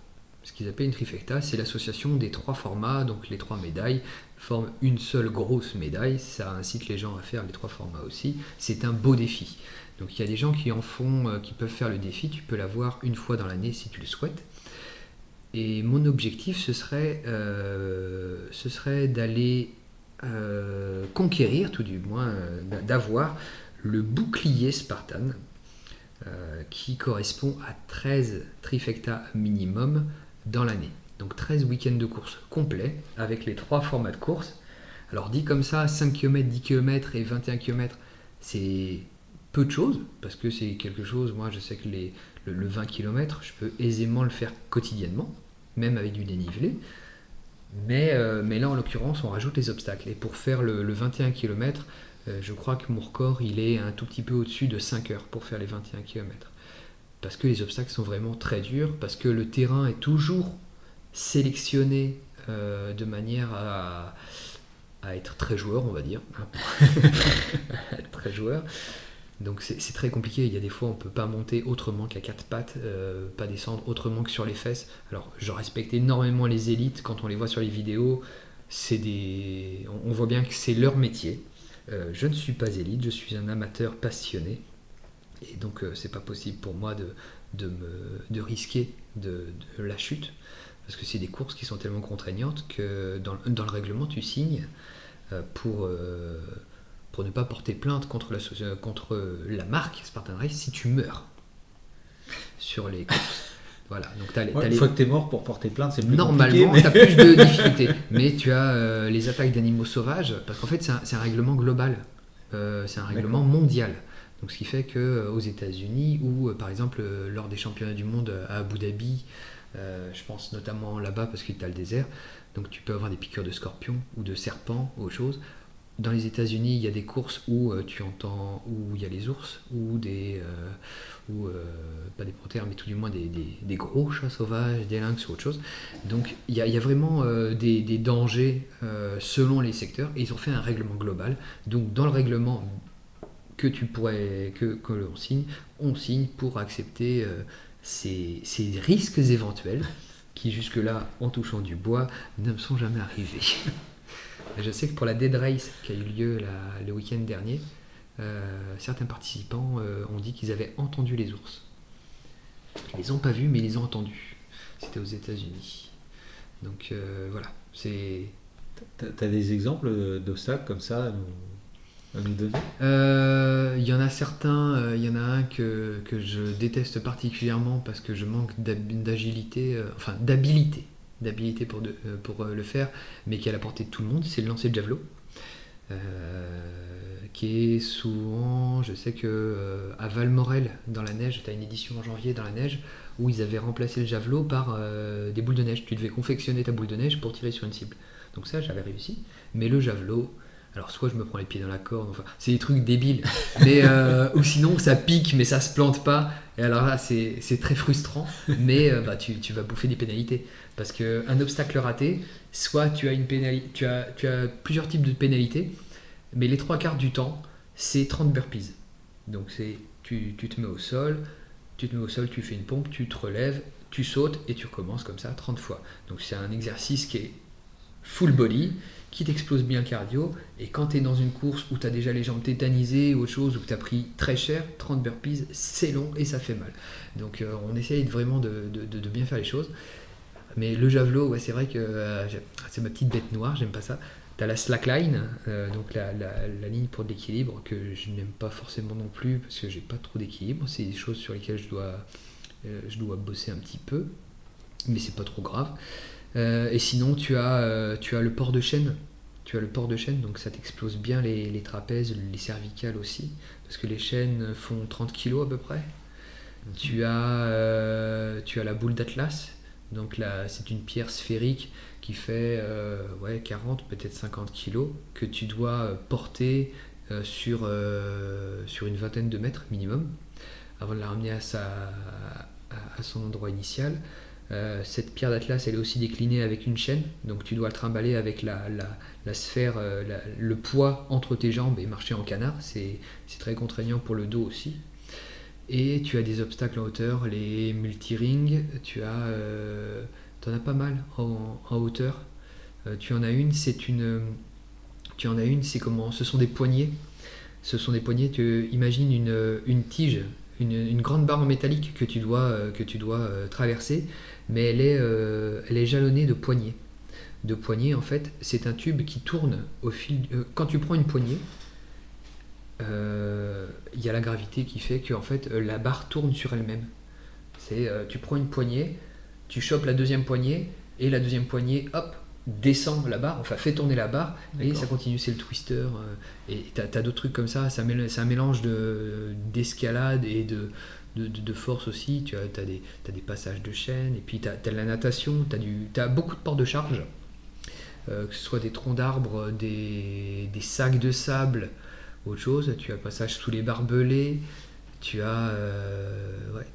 Ce qu'ils appellent une trifecta, c'est l'association des 3 formats, donc les 3 médailles forment une seule grosse médaille. Ça incite les gens à faire les 3 formats aussi. C'est un beau défi. Donc il y a des gens qui qui peuvent faire le défi. Tu peux l'avoir une fois dans l'année si tu le souhaites. Et mon objectif, ce serait d'aller conquérir, tout du moins, d'avoir le bouclier Spartan, qui correspond à 13 trifecta minimum dans l'année. Donc 13 week-ends de course complets avec les 3 formats de course. Alors dit comme ça, 5 km, 10 km et 21 km, c'est peu de choses, parce que c'est quelque chose, moi je sais que le 20 km, je peux aisément le faire quotidiennement, même avec du dénivelé. Mais là en l'occurrence, on rajoute les obstacles. Et pour faire le 21 km, je crois que mon record, il est un tout petit peu au-dessus de 5 heures pour faire les 21 km. Parce que les obstacles sont vraiment très durs, parce que le terrain est toujours sélectionné de manière à être très joueur, on va dire. Être très joueur. Donc c'est très compliqué. Il y a des fois, on ne peut pas monter autrement qu'à 4 pattes, pas descendre autrement que sur les fesses. Alors, je respecte énormément les élites. Quand on les voit sur les vidéos, on voit bien que c'est leur métier. Je ne suis pas élite, je suis un amateur passionné. Et donc c'est pas possible pour moi de risquer de la chute, parce que c'est des courses qui sont tellement contraignantes que dans le règlement tu signes pour ne pas porter plainte contre la marque Spartan Race si tu meurs sur les courses. Voilà, donc une fois que tu es mort pour porter plainte, c'est plus normalement, compliqué. Tu as plus de difficultés. Mais tu as les attaques d'animaux sauvages, parce qu'en fait c'est un règlement global, c'est un règlement mondial. Donc, ce qui fait qu'aux États-Unis ou par exemple lors des championnats du monde à Abu Dhabi Je pense notamment là-bas parce que tu as le désert. Donc tu peux avoir des piqûres de scorpions ou de serpents ou autre chose. Dans les États-Unis, il y a des courses où tu entends où il y a les ours ou pas des panthères, mais tout du moins des gros chats sauvages, des lynx ou autre chose. Donc il y a vraiment des dangers selon les secteurs et ils ont fait un règlement global. Donc dans le règlement que on signe pour accepter ces risques éventuels qui jusque-là, en touchant du bois, ne me sont jamais arrivés. Je sais que pour la Dead Race qui a eu lieu le week-end dernier, certains participants ont dit qu'ils avaient entendu les ours. Ils les ont pas vus, mais ils les ont entendus. C'était aux États-Unis. Donc voilà, c'est... T'as des exemples d'obstacles comme ça à nous donner? Il y en a certains, il y en a un que je déteste particulièrement parce que je manque d'agilité, d'habilité pour le faire, mais qui est à la portée de tout le monde, c'est le lancer de javelot. Qui est souvent, je sais que à Valmorel dans la neige, tu as une édition en janvier dans la neige où ils avaient remplacé le javelot par des boules de neige. Tu devais confectionner ta boule de neige pour tirer sur une cible. Donc ça, j'avais réussi. Mais le javelot, alors soit je me prends les pieds dans la corde, enfin c'est des trucs débiles, mais ou sinon ça pique mais ça se plante pas. Et alors là c'est très frustrant, mais tu vas bouffer des pénalités parce que un obstacle raté, soit tu as une pénalité, tu as plusieurs types de pénalités, mais les 3/4 du temps c'est 30 burpees. Donc c'est tu te mets au sol, tu fais une pompe, tu te relèves, tu sautes et tu recommences comme ça 30 fois. Donc c'est un exercice qui est full body, qui t'explose bien le cardio, et quand tu es dans une course où tu as déjà les jambes tétanisées ou autre chose, où tu as pris très cher, 30 burpees, c'est long et ça fait mal. Donc on essaye vraiment de bien faire les choses. Mais le javelot, ouais, c'est vrai que c'est ma petite bête noire, j'aime pas ça. Tu as la slackline, donc la ligne pour de l'équilibre, que je n'aime pas forcément non plus, parce que j'ai pas trop d'équilibre. C'est des choses sur lesquelles je dois bosser un petit peu, mais c'est pas trop grave. Et sinon, tu as le port de chaîne. Donc ça t'explose bien les trapèzes, les cervicales aussi, parce que les chaînes font 30 kg à peu près. Tu as la boule d'Atlas, donc là, c'est une pierre sphérique qui fait 40, peut-être 50 kg, que tu dois porter sur une vingtaine de mètres minimum, avant de la ramener à son endroit initial. Cette pierre d'Atlas, elle est aussi déclinée avec une chaîne, donc tu dois le trimballer avec la sphère, le poids entre tes jambes et marcher en canard. C'est très contraignant pour le dos aussi. Et tu as des obstacles en hauteur, les multi-rings, t'en as pas mal en hauteur. Tu en as une, c'est comment? Ce sont des poignées. Tu imagines une tige, une grande barre en métallique que tu dois traverser, mais elle est jalonnée de poignées. De poignées, en fait, c'est un tube qui tourne au fil. Quand tu prends une poignée, il y a la gravité qui fait que en fait, la barre tourne sur elle-même. Tu prends une poignée, tu chopes la deuxième poignée, et la deuxième poignée, hop, descend la barre, enfin fait tourner la barre. D'accord. Et ça continue, c'est le twister. Et t'as d'autres trucs comme ça, c'est un mélange d'escalade et de force aussi. T'as des passages de chaîne, et puis t'as la natation, t'as beaucoup de ports de charge, que ce soit des troncs d'arbres, des sacs de sable, autre chose. Tu as le passage sous les barbelés,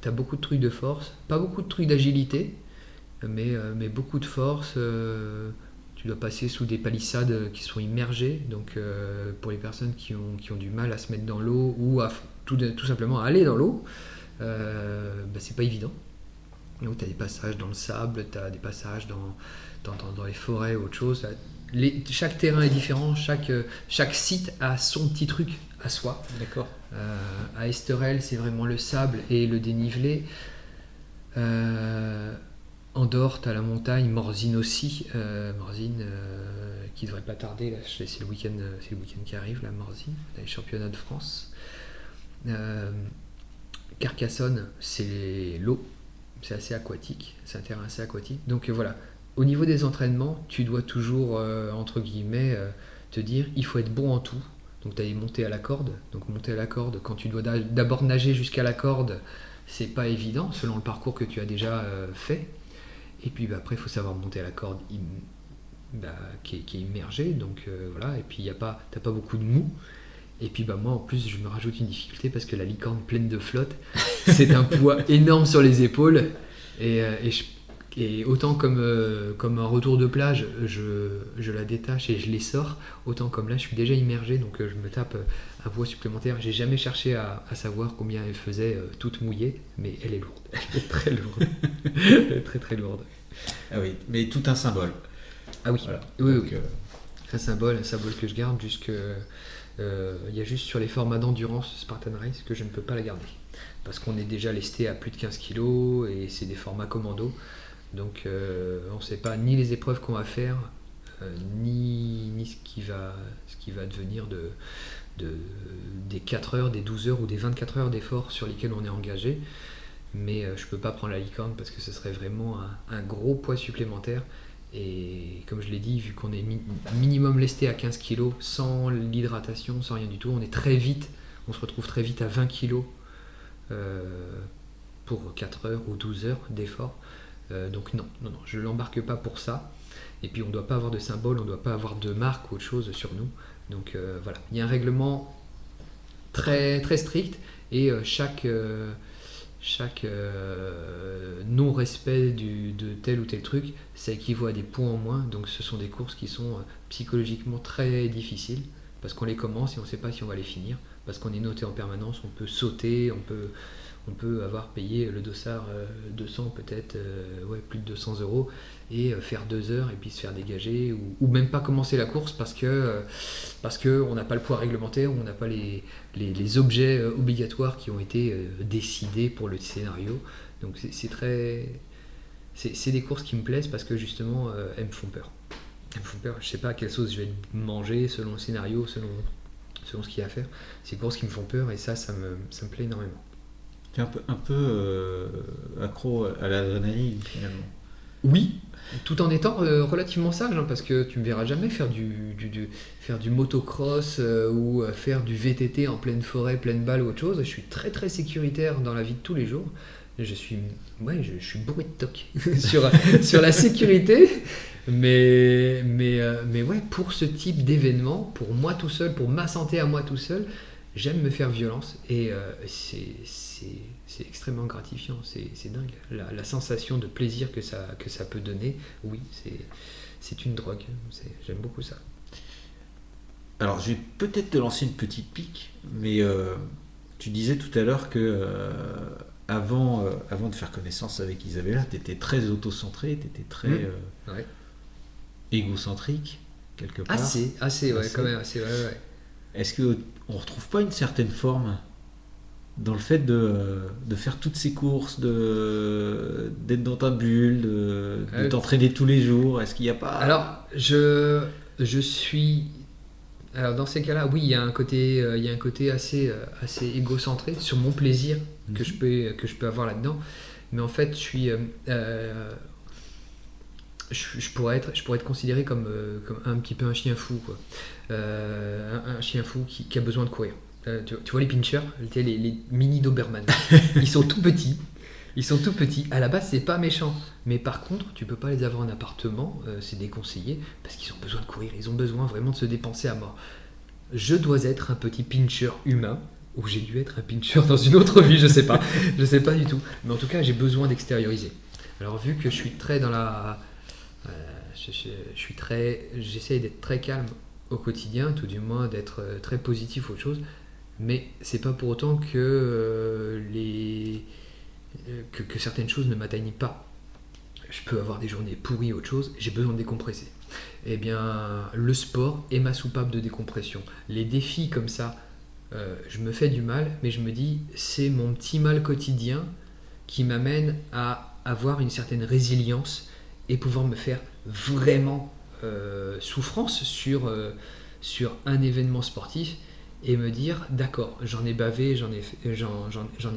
t'as beaucoup de trucs de force, pas beaucoup de trucs d'agilité, mais beaucoup de force. Tu dois passer sous des palissades qui sont immergées, donc pour les personnes qui ont du mal à se mettre dans l'eau ou à tout simplement à aller dans l'eau, c'est pas évident. Donc tu as des passages dans le sable, tu as des passages dans les forêts ou autre chose. Chaque terrain est différent, chaque site a son petit truc à soi. D'accord. À Esterel, c'est vraiment le sable et le dénivelé. Andorre, t'as la montagne, Morzine aussi. Morzine qui devrait pas tarder, là, c'est le week-end qui arrive, la Morzine, les championnats de France. Carcassonne, c'est l'eau, c'est assez aquatique, c'est un terrain assez aquatique. Donc voilà, au niveau des entraînements, tu dois toujours, entre guillemets, te dire, il faut être bon en tout. Donc tu as monté à la corde. Donc monter à la corde, quand tu dois d'abord nager jusqu'à la corde, c'est pas évident selon le parcours que tu as déjà fait. Et puis après, il faut savoir monter à la corde qui est immergée. Donc voilà, et puis t'as pas beaucoup de mou. Et puis moi en plus je me rajoute une difficulté parce que la licorne pleine de flotte, c'est un poids énorme sur les épaules. Et autant comme un retour de plage, je la détache et je les sors, autant comme là je suis déjà immergé, donc je me tape un poids supplémentaire. J'ai jamais cherché à savoir combien elle faisait toute mouillée, mais elle est lourde, elle est très lourde. Elle est très très lourde. Ah oui, mais tout un symbole. Ah oui, Voilà. oui, Donc, oui. Un symbole que je garde jusque... Il y a juste sur les formats d'endurance Spartan Race que je ne peux pas la garder. Parce qu'on est déjà lesté à plus de 15 kg et c'est des formats commando. Donc on ne sait pas ni les épreuves qu'on va faire, ni ce qui va devenir des 4 heures, des 12 heures ou des 24 heures d'effort sur lesquels on est engagé. Mais je ne peux pas prendre la licorne parce que ce serait vraiment un gros poids supplémentaire. Et comme je l'ai dit, vu qu'on est minimum lesté à 15 kg, sans l'hydratation, sans rien du tout, on se retrouve très vite à 20 kg pour 4 heures ou 12 heures d'effort. Donc non, je ne l'embarque pas pour ça. Et puis on ne doit pas avoir de symbole, on ne doit pas avoir de marque ou autre chose sur nous. Donc voilà, il y a un règlement très, très strict et chaque non-respect de tel ou tel truc, ça équivaut à des points en moins. Donc ce sont des courses qui sont psychologiquement très difficiles parce qu'on les commence et on ne sait pas si on va les finir, parce qu'on est noté en permanence, on peut sauter, on peut avoir payé le dossard 200 peut-être, plus de 200 € et faire 2 heures et puis se faire dégager ou même pas commencer la course parce que on n'a pas le poids réglementaire, on n'a pas les objets obligatoires qui ont été décidés pour le scénario. Donc c'est des courses qui me plaisent parce que justement elles me font peur. Je sais pas à quelle sauce je vais manger selon le scénario, selon ce qu'il y a à faire. C'est des courses qui me font peur et ça me plaît énormément. Tu es un peu accro à l'adrénaline finalement. Oui, tout en étant relativement sage, parce que tu me verras jamais faire du motocross ou faire du VTT en pleine forêt, pleine balle ou autre chose. Je suis très très sécuritaire dans la vie de tous les jours. Je suis bourré de toc sur la sécurité, mais ouais, pour ce type d'événement, pour moi tout seul, pour ma santé à moi tout seul, j'aime me faire violence et c'est extrêmement gratifiant, c'est dingue. La sensation de plaisir que ça peut donner, oui, c'est une drogue. J'aime beaucoup ça. Alors, je vais peut-être te lancer une petite pique, mais tu disais tout à l'heure que avant de faire connaissance avec Isabella, tu étais très auto-centré, tu étais très ouais. égocentrique, quelque part. Assez, ouais, quand même, assez, ouais. Est-ce qu'on ne retrouve pas une certaine forme dans le fait de faire toutes ces courses, d'être dans ta bulle, de t'entraîner tous les jours? Est-ce qu'il n'y a pas... Alors, je suis... Alors, dans ces cas-là, oui, il y a un côté assez égocentré sur mon plaisir que je peux avoir là-dedans. Mais en fait, je pourrais être considéré comme un petit peu un chien fou, quoi. Un chien fou qui a besoin de courir. Tu vois les pinchers, les mini Doberman, ils sont tout petits. À la base, c'est pas méchant, mais par contre, tu peux pas les avoir en appartement, c'est déconseillé parce qu'ils ont besoin de courir, ils ont besoin vraiment de se dépenser à mort. Je dois être un petit pincher humain, ou j'ai dû être un pincher dans une autre vie, je sais pas du tout. Mais en tout cas, j'ai besoin d'extérioriser. Alors vu que je suis très dans la, j'essaye d'être très calme au quotidien, tout du moins d'être très positif ou autre chose. Mais c'est pas pour autant que certaines choses ne m'atteignent pas. Je peux avoir des journées pourries, autre chose, j'ai besoin de décompresser. Eh bien, le sport est ma soupape de décompression. Les défis comme ça, je me fais du mal, mais je me dis, c'est mon petit mal quotidien qui m'amène à avoir une certaine résilience et pouvoir me faire vraiment souffrance sur un événement sportif. Et me dire, d'accord, j'en ai bavé, j'en ai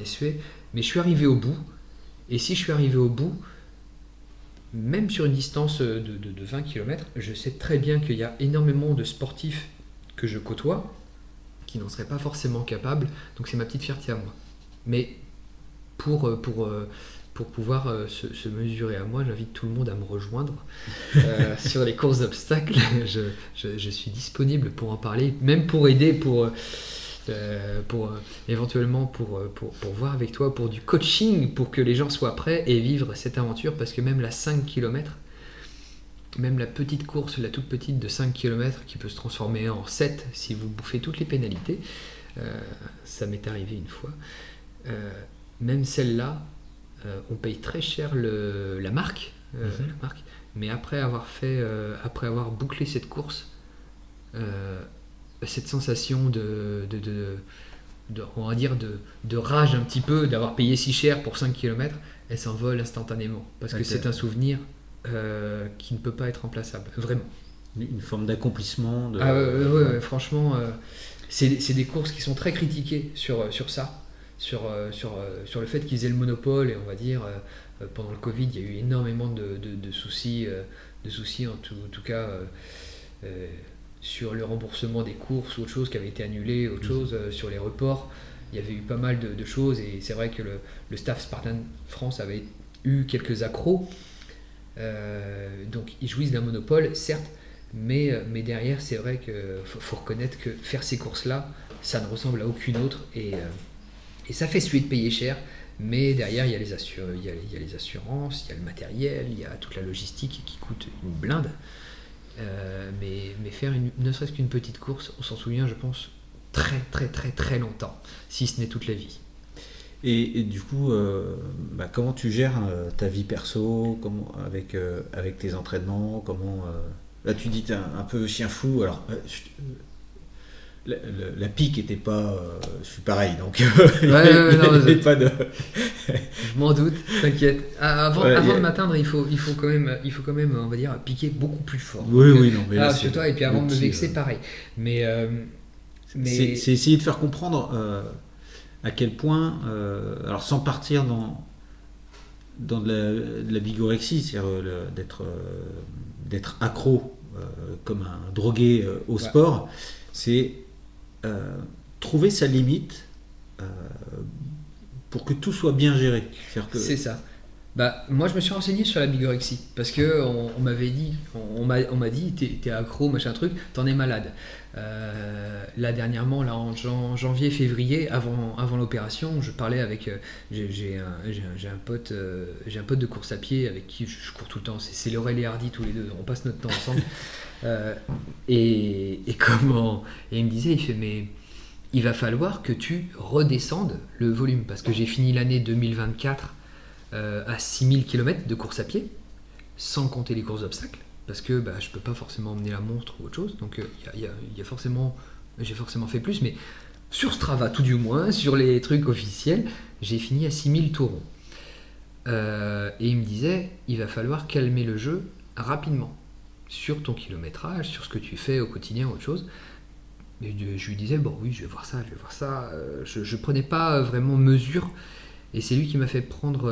sué, mais je suis arrivé au bout. Et si je suis arrivé au bout, même sur une distance de 20 km, je sais très bien qu'il y a énormément de sportifs que je côtoie qui n'en seraient pas forcément capables. Donc c'est ma petite fierté à moi. Mais pour pour pouvoir se mesurer à moi, j'invite tout le monde à me rejoindre sur les courses d'obstacles. Je suis disponible pour en parler, même pour aider, éventuellement pour voir avec toi, pour du coaching, pour que les gens soient prêts et vivre cette aventure, parce que même la 5 km, même la petite course, la toute petite de 5 km qui peut se transformer en 7 si vous bouffez toutes les pénalités, ça m'est arrivé une fois, même celle-là, on paye très cher la marque, mais après avoir bouclé cette course, cette sensation on va dire de rage un petit peu, d'avoir payé si cher pour 5 km, elle s'envole instantanément, parce que c'est un souvenir qui ne peut pas être remplaçable, vraiment. Une forme d'accomplissement. Ouais, franchement, c'est des courses qui sont très critiquées sur ça. Sur le fait qu'ils aient le monopole, et on va dire pendant le Covid il y a eu énormément de soucis, en tout cas sur le remboursement des courses ou autre chose qui avait été annulé, autre chose sur les reports, il y avait eu pas mal de choses, et c'est vrai que le staff Spartan France avait eu quelques accros, donc ils jouissent d'un monopole certes, mais derrière c'est vrai qu'il faut reconnaître que faire ces courses là, ça ne ressemble à aucune autre, et ça fait suer de payer cher, mais derrière il y a les assurances, il y a le matériel, il y a toute la logistique qui coûte une blinde. Mais faire ne serait-ce qu'une petite course, on s'en souvient, je pense, très très très très longtemps, si ce n'est toute la vie. Et du coup, comment tu gères ta vie perso, avec tes entraînements, là tu dis t'es un peu chien fou, alors la pique était pas, je suis pareil, donc pas de. Je m'en doute, t'inquiète. Avant de m'atteindre, il faut quand même, on va dire, piquer beaucoup plus fort. Oui, non, mais là, sur toi, et puis avant de me vexer, pareil. Mais c'est essayer de faire comprendre à quel point, alors sans partir dans de la bigorexie, c'est-à-dire d'être accro comme un drogué au sport, c'est trouver sa limite pour que tout soit bien géré. C'est ça. Moi je me suis renseigné sur la bigorexie parce que on m'avait dit, on m'a dit t'es accro, machin truc, t'en es malade. Là dernièrement, là en janvier-février, avant l'opération, je parlais avec j'ai un pote de course à pied avec qui je cours tout le temps. C'est Laurel et Hardy, tous les deux, on passe notre temps ensemble. Et il me disait, il fait, mais il va falloir que tu redescendes le volume, parce que j'ai fini l'année 2024 à 6000 km de course à pied, sans compter les courses d'obstacles, parce que je peux pas forcément emmener la montre ou autre chose, donc j'ai forcément fait plus, mais sur Strava tout du moins, sur les trucs officiels, j'ai fini à 6000 tourons. Et il me disait, il va falloir calmer le jeu rapidement, sur ton kilométrage, sur ce que tu fais au quotidien, autre chose. Et je lui disais, bon oui, je vais voir ça. Je prenais pas vraiment mesure, et c'est lui qui m'a fait prendre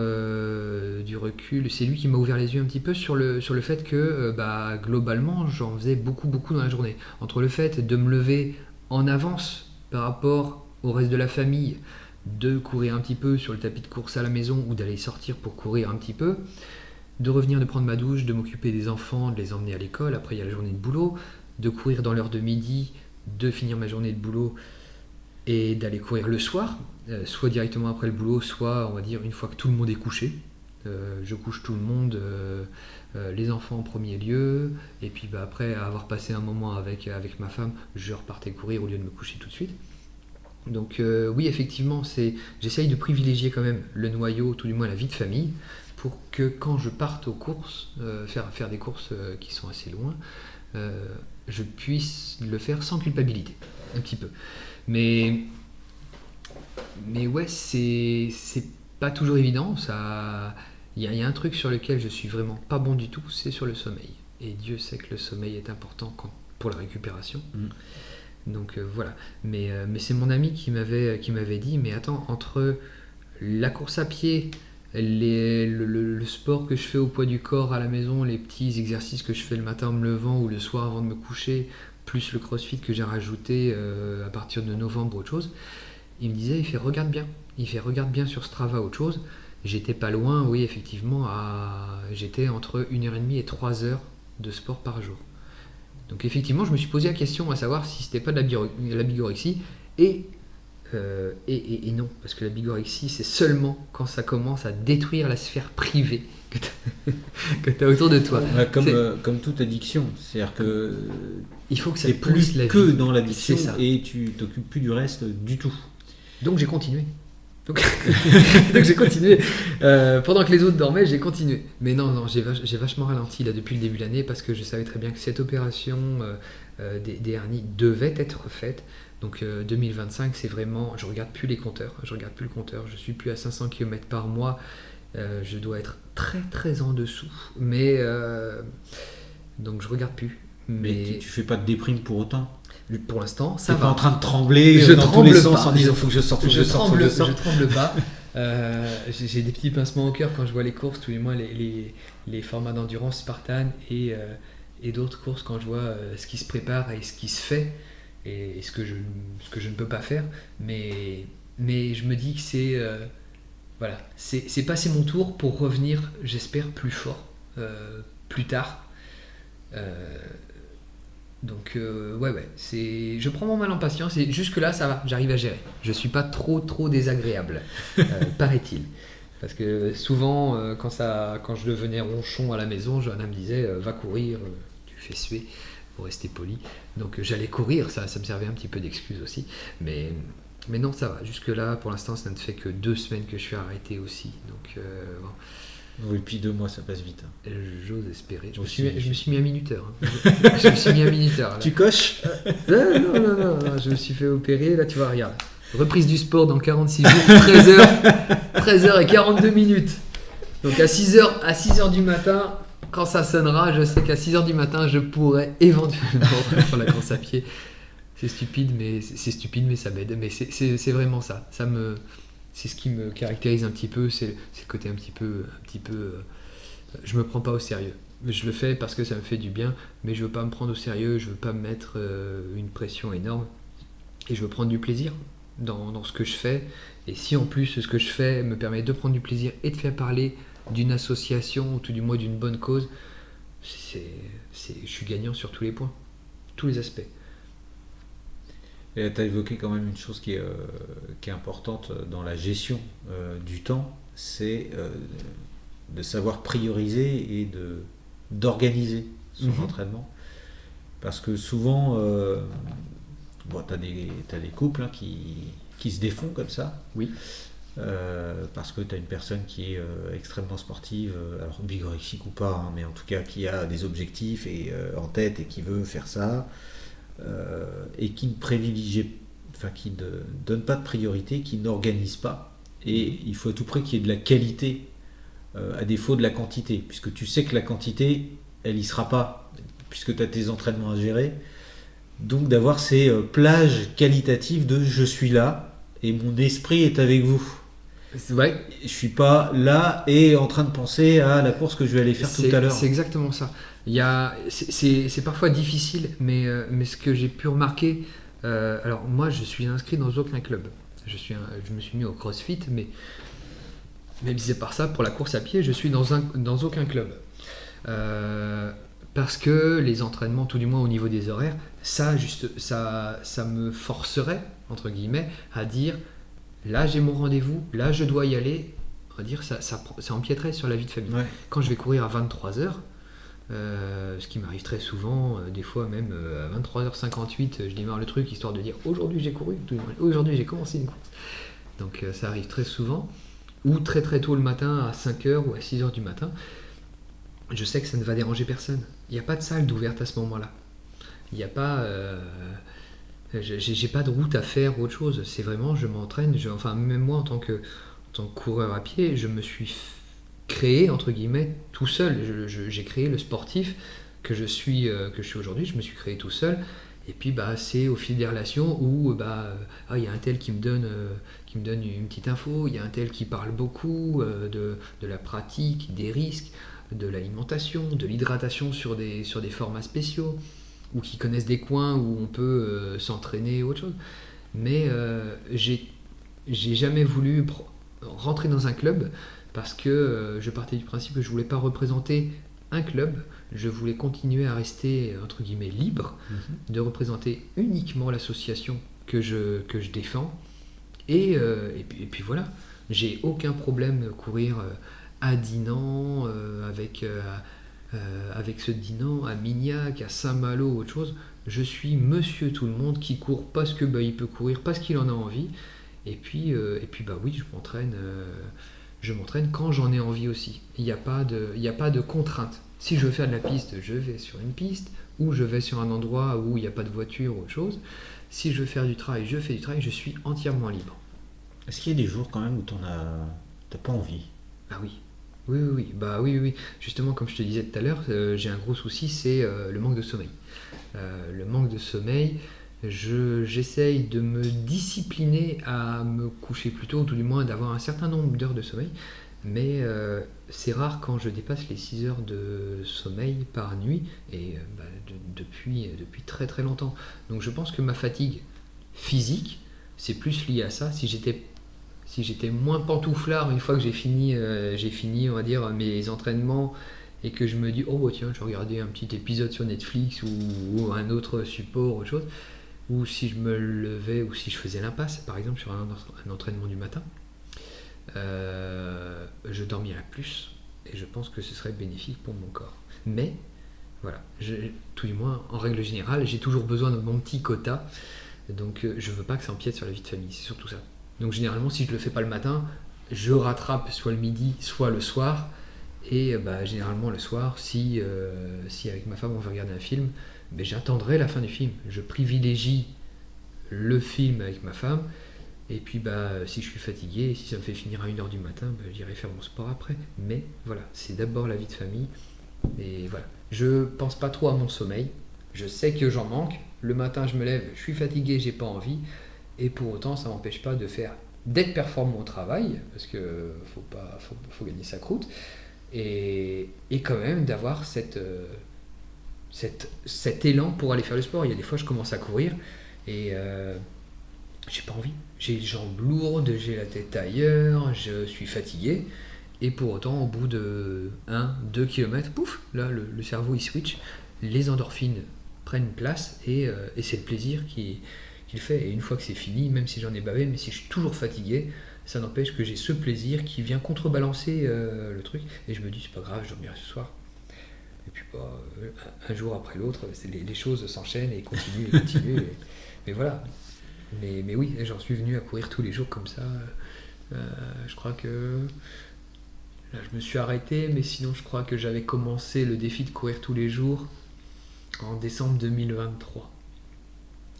du recul, c'est lui qui m'a ouvert les yeux un petit peu sur le fait que globalement, j'en faisais beaucoup dans la journée. Entre le fait de me lever en avance par rapport au reste de la famille, de courir un petit peu sur le tapis de course à la maison, ou d'aller sortir pour courir un petit peu, de revenir, de prendre ma douche, de m'occuper des enfants, de les emmener à l'école, après il y a la journée de boulot, de courir dans l'heure de midi, de finir ma journée de boulot et d'aller courir le soir, soit directement après le boulot, soit on va dire une fois que tout le monde est couché. Je couche tout le monde, les enfants en premier lieu, et puis après avoir passé un moment avec ma femme, je repartais courir au lieu de me coucher tout de suite. Donc oui, effectivement, j'essaye de privilégier quand même le noyau, tout du moins la vie de famille, pour que quand je parte aux courses, faire des courses qui sont assez loin, je puisse le faire sans culpabilité, un petit peu. Mais ouais, c'est pas toujours évident. Il y a un truc sur lequel je suis vraiment pas bon du tout, c'est sur le sommeil. Et Dieu sait que le sommeil est important pour la récupération. Donc voilà. Mais c'est mon ami qui m'avait dit, mais attends, entre la course à pied, le sport que je fais au poids du corps à la maison, les petits exercices que je fais le matin en me levant ou le soir avant de me coucher, plus le crossfit que j'ai rajouté à partir de novembre, autre chose, il me disait, regarde bien sur Strava, autre chose, j'étais pas loin, oui, effectivement, j'étais entre 1h30 et 3 heures de sport par jour. Donc effectivement, je me suis posé la question à savoir si c'était pas de la bigorexie, et non, parce que la bigorexie, c'est seulement quand ça commence à détruire la sphère privée que tu as autour de toi. Ouais, comme toute addiction, c'est-à-dire que il faut que ça t'es pousse plus la que vie. dans l'addiction C'est ça. et tu t'occupes plus du reste du tout. Donc j'ai continué. Donc j'ai continué. Pendant que les autres dormaient, j'ai continué. Mais non, j'ai vachement ralenti là depuis le début de l'année parce que je savais très bien que cette opération des hernies devait être faite. Donc 2025, c'est vraiment... Je regarde plus le compteur. Je suis plus à 500 km par mois. Je dois être très très en dessous. Mais donc je regarde plus. Mais tu fais pas de déprime pour autant. Pour l'instant, ça T'es va. pas en train de trembler Je dans tremble tous les sens pas. en disant faut que je sorte, Je tremble pas. J'ai des petits pincements au cœur quand je vois les courses, tous les mois les formats d'endurance Spartan et d'autres courses quand je vois ce qui se prépare et ce qui se fait et ce que je ne peux pas faire. Mais je me dis que c'est passé mon tour pour revenir, j'espère, plus fort plus tard. Donc je prends mon mal en patience et jusque là ça va, j'arrive à gérer. Je suis pas trop désagréable, paraît-il. Parce que souvent quand je devenais ronchon à la maison, Johanna me disait va courir, tu fais suer, pour rester poli. Donc j'allais courir, ça me servait un petit peu d'excuse aussi. Mais non, ça va. Jusque là, pour l'instant, ça ne fait que 2 semaines que je suis arrêté aussi. Donc bon. Oui, puis 2 mois, ça passe vite. J'ose espérer. Je Aussi. me suis mis un minuteur. Je me suis mis un minuteur. Là. Tu coches Non, je me suis fait opérer. Là, tu vois, regarde. Reprise du sport dans 46 jours, 13h et 42 minutes. Donc à 6h du matin, quand ça sonnera, je sais qu'à 6h du matin, je pourrais éventuellement faire la course à pied. C'est stupide, mais ça m'aide. Mais c'est vraiment ça. C'est ce qui me caractérise un petit peu, c'est le côté un petit peu je me prends pas au sérieux. Je le fais parce que ça me fait du bien, mais je veux pas me prendre au sérieux, je veux pas me mettre une pression énorme, et je veux prendre du plaisir dans ce que je fais. Et si en plus ce que je fais me permet de prendre du plaisir et de faire parler d'une association, ou tout du moins d'une bonne cause, je suis gagnant sur tous les points, tous les aspects. Et tu as évoqué quand même une chose qui est importante dans la gestion du temps, c'est de savoir prioriser et d'organiser son entraînement. Parce que souvent, tu as des couples qui se défont comme ça. Oui. Parce que tu as une personne qui est extrêmement sportive, alors bigorexique ou pas, mais en tout cas qui a des objectifs en tête et qui veut faire ça. Et qui ne privilégie, qui ne donne pas de priorité, qui n'organise pas. Et il faut à tout prix qu'il y ait de la qualité à défaut de la quantité, puisque tu sais que la quantité, elle y sera pas, puisque tu as tes entraînements à gérer. Donc d'avoir ces plages qualitatives de je suis là et mon esprit est avec vous. C'est vrai. Je suis pas là et en train de penser à la course que je vais aller faire tout à l'heure. C'est exactement ça. C'est parfois difficile, mais ce que j'ai pu remarquer, alors moi je suis inscrit dans aucun club. Je me suis mis au CrossFit, mais même si c'est par ça, pour la course à pied, je suis dans aucun club. Parce que les entraînements, tout du moins au niveau des horaires, ça me forcerait, entre guillemets, à dire là j'ai mon rendez-vous, là je dois y aller. On va dire ça empiéterait sur la vie de famille. Ouais. Quand je vais courir à 23h, ce qui m'arrive très souvent, des fois même à 23h58, je démarre le truc histoire de dire aujourd'hui j'ai couru, aujourd'hui j'ai commencé une course. Donc ça arrive très souvent, ou très très tôt le matin à 5h ou à 6h du matin. Je sais que ça ne va déranger personne. Il n'y a pas de salle d'ouverte à ce moment-là. Il n'y a pas... j'ai pas de route à faire ou autre chose. C'est vraiment, je m'entraîne. Même moi en tant que coureur à pied, je me suis créé, entre guillemets, tout seul. J'ai créé le sportif que je suis aujourd'hui. Je me suis créé tout seul. Et puis c'est au fil des relations où il y a un tel qui me donne une petite info, il y a un tel qui parle beaucoup de la pratique, des risques, de l'alimentation, de l'hydratation sur des formats spéciaux, ou qui connaissent des coins où on peut s'entraîner ou autre chose. Mais j'ai jamais voulu rentrer dans un club parce que je partais du principe que je voulais pas représenter un club, je voulais continuer à rester entre guillemets libre, de représenter uniquement l'association que je défends et puis voilà, j'ai aucun problème de courir à Dinan avec ce Dinan, à Mignac, à Saint-Malo ou autre chose. Je suis monsieur tout le monde qui court parce que il peut courir, parce qu'il en a envie. Et puis bah oui, je m'entraîne quand j'en ai envie aussi. Il n'y a pas de contrainte. Si je veux faire de la piste, je vais sur une piste, ou je vais sur un endroit où il n'y a pas de voiture ou autre chose. Si je veux faire du trail, je fais du trail, je suis entièrement libre. Est-ce qu'il y a des jours quand même où t'as pas envie? Ah oui. Oui, oui, oui. Bah oui, oui, oui. Justement, comme je te disais tout à l'heure, j'ai un gros souci, c'est le manque de sommeil. Le manque de sommeil, j'essaye de me discipliner à me coucher plus tôt, ou tout du moins d'avoir un certain nombre d'heures de sommeil, mais c'est rare quand je dépasse les 6 heures de sommeil par nuit, et depuis très très longtemps. Donc je pense que ma fatigue physique, c'est plus lié à ça. Si j'étais moins pantouflard une fois que j'ai fini, on va dire, mes entraînements et que je me dis, oh bah, tiens, je vais regarder un petit épisode sur Netflix ou un autre support, autre chose, ou si je me levais ou si je faisais l'impasse, par exemple, sur un entraînement du matin, je dormirais plus et je pense que ce serait bénéfique pour mon corps. Mais voilà, tout du moins, en règle générale, j'ai toujours besoin de mon petit quota, donc je veux pas que ça empiète sur la vie de famille, c'est surtout ça. Donc généralement, si je le fais pas le matin, je rattrape soit le midi, soit le soir. Et généralement le soir, si avec ma femme on veut regarder un film, j'attendrai la fin du film. Je privilégie le film avec ma femme. Et puis si je suis fatigué, si ça me fait finir à 1h du matin, j'irai faire mon sport après. Mais voilà, c'est d'abord la vie de famille. Et voilà. Je pense pas trop à mon sommeil. Je sais que j'en manque. Le matin je me lève, je suis fatigué, j'ai pas envie. Et pour autant, ça m'empêche pas d'être performant au travail, parce que faut gagner sa croûte, et quand même d'avoir cet élan pour aller faire le sport. Il y a des fois, je commence à courir et j'ai pas envie. J'ai les jambes lourdes, j'ai la tête ailleurs, je suis fatigué, et pour autant, au bout de 1-2 km, pouf, là, le cerveau il switch, les endorphines prennent place, et c'est le plaisir qu'il fait. Et une fois que c'est fini, même si j'en ai bavé, mais si je suis toujours fatigué, ça n'empêche que j'ai ce plaisir qui vient contrebalancer le truc, et je me dis c'est pas grave, je dormirai ce soir. Et puis un jour après l'autre, les choses s'enchaînent et continuent. Mais voilà. Mais oui, j'en suis venu à courir tous les jours comme ça. Je crois que là je me suis arrêté, mais sinon je crois que j'avais commencé le défi de courir tous les jours en décembre 2023.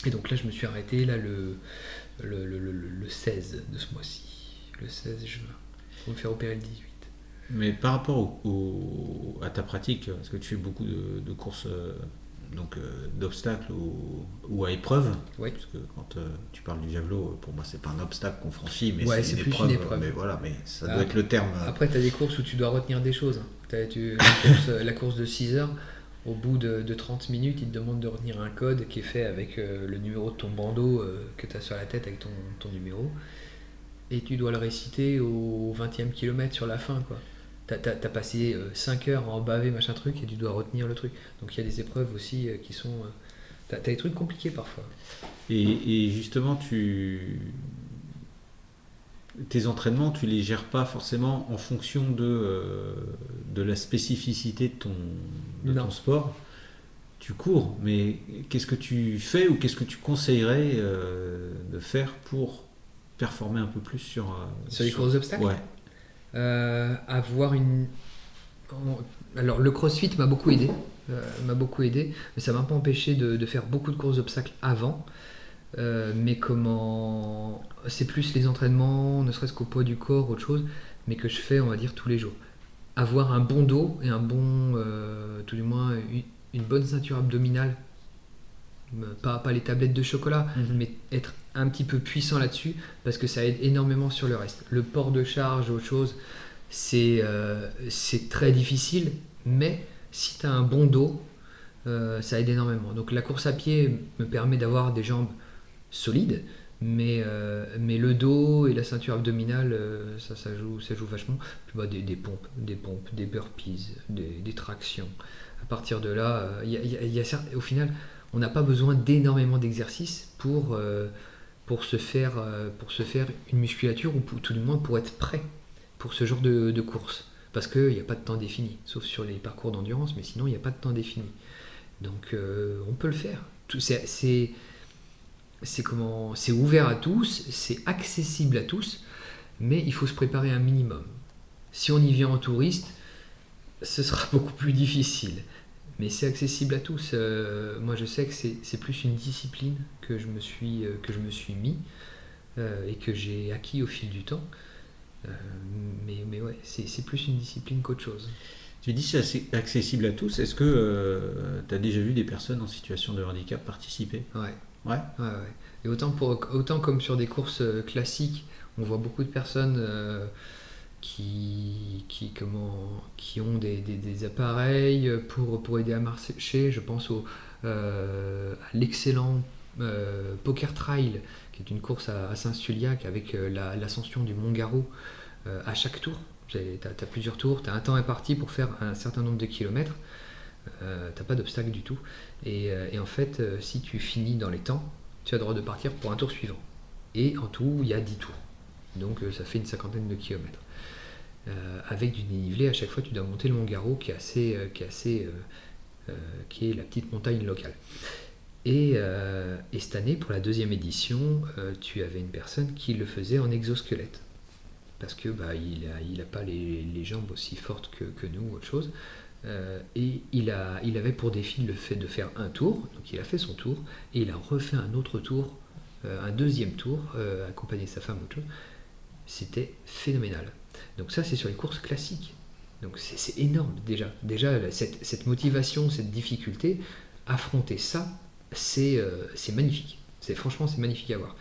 Et donc là, je me suis arrêté là, le 16 de ce mois-ci, le 16 juin, pour me faire opérer le 18. Mais par rapport à ta pratique, est-ce que tu fais beaucoup de courses d'obstacles ou à épreuve? Oui. Parce que quand tu parles du javelot, pour moi, c'est pas un obstacle qu'on franchit, mais ouais, c'est plus une épreuve. Mais voilà, mais ça doit être le terme. Après, tu as des courses où tu dois retenir des choses. La course de 6 heures. Au bout de 30 minutes, il te demande de retenir un code qui est fait avec le numéro de ton bandeau que tu as sur la tête avec ton numéro. Et tu dois le réciter au 20e kilomètre sur la fin, quoi. T'as passé 5 heures à en baver, machin truc, et tu dois retenir le truc. Donc il y a des épreuves aussi qui sont... t'as des trucs compliqués parfois. Et justement, tes entraînements, tu les gères pas forcément en fonction de la spécificité de ton sport. Tu cours, mais qu'est-ce que tu fais ou qu'est-ce que tu conseillerais de faire pour performer un peu plus sur les courses d'obstacles? Ouais. Avoir une... Alors le crossfit m'a beaucoup aidé, mais ça m'a pas empêché de faire beaucoup de courses d'obstacles avant. Mais c'est plus les entraînements, ne serait-ce qu'au poids du corps, autre chose, mais que je fais, on va dire, tous les jours. Avoir un bon dos et tout du moins une bonne ceinture abdominale, pas les tablettes de chocolat, mais être un petit peu puissant là-dessus, parce que ça aide énormément sur le reste. Le port de charge, autre chose, c'est très difficile, mais si tu as un bon dos, ça aide énormément. Donc la course à pied me permet d'avoir des jambes solides, mais le dos et la ceinture abdominale, ça joue vachement. Puis, des pompes, des burpees, des tractions. À partir de là, au final, on n'a pas besoin d'énormément d'exercices pour se faire une musculature, ou tout du moins pour être prêt pour ce genre de course. Parce qu'il n'y a pas de temps défini, sauf sur les parcours d'endurance, mais sinon il n'y a pas de temps défini. Donc on peut le faire. C'est ouvert à tous, c'est accessible à tous, mais il faut se préparer un minimum. Si on y vient en touriste, ce sera beaucoup plus difficile. Mais c'est accessible à tous. Moi, je sais que c'est plus une discipline que je me suis mis et que j'ai acquis au fil du temps. Mais ouais, c'est plus une discipline qu'autre chose. Tu dis c'est assez accessible à tous. Est-ce que tu as déjà vu des personnes en situation de handicap participer? Ouais. Ouais. Et autant comme sur des courses classiques, on voit beaucoup de personnes qui ont des appareils pour aider à marcher. Je pense à l'excellent Poker Trail, qui est une course à Saint-Suliac avec l'ascension du Mont Garot à chaque tour. T'as plusieurs tours, t'as un temps imparti pour faire un certain nombre de kilomètres. T'as pas d'obstacle du tout. Et en fait, si tu finis dans les temps, tu as le droit de partir pour un tour suivant. Et en tout, il y a 10 tours. Donc ça fait une 50aine de kilomètres. Avec du dénivelé, à chaque fois tu dois monter le Mont Garot qui est la petite montagne locale. Et cette année, pour la deuxième édition, tu avais une personne qui le faisait en exosquelette. Parce que il a pas les jambes aussi fortes que nous ou autre chose. Et il avait pour défi le fait de faire un tour, donc il a fait son tour, et il a refait un autre tour, un deuxième tour, accompagné de sa femme ou autre chose. C'était phénoménal. Donc ça, c'est sur les courses classiques. Donc c'est énorme déjà. Déjà, cette motivation, cette difficulté, affronter ça, c'est magnifique. Franchement, c'est magnifique à voir.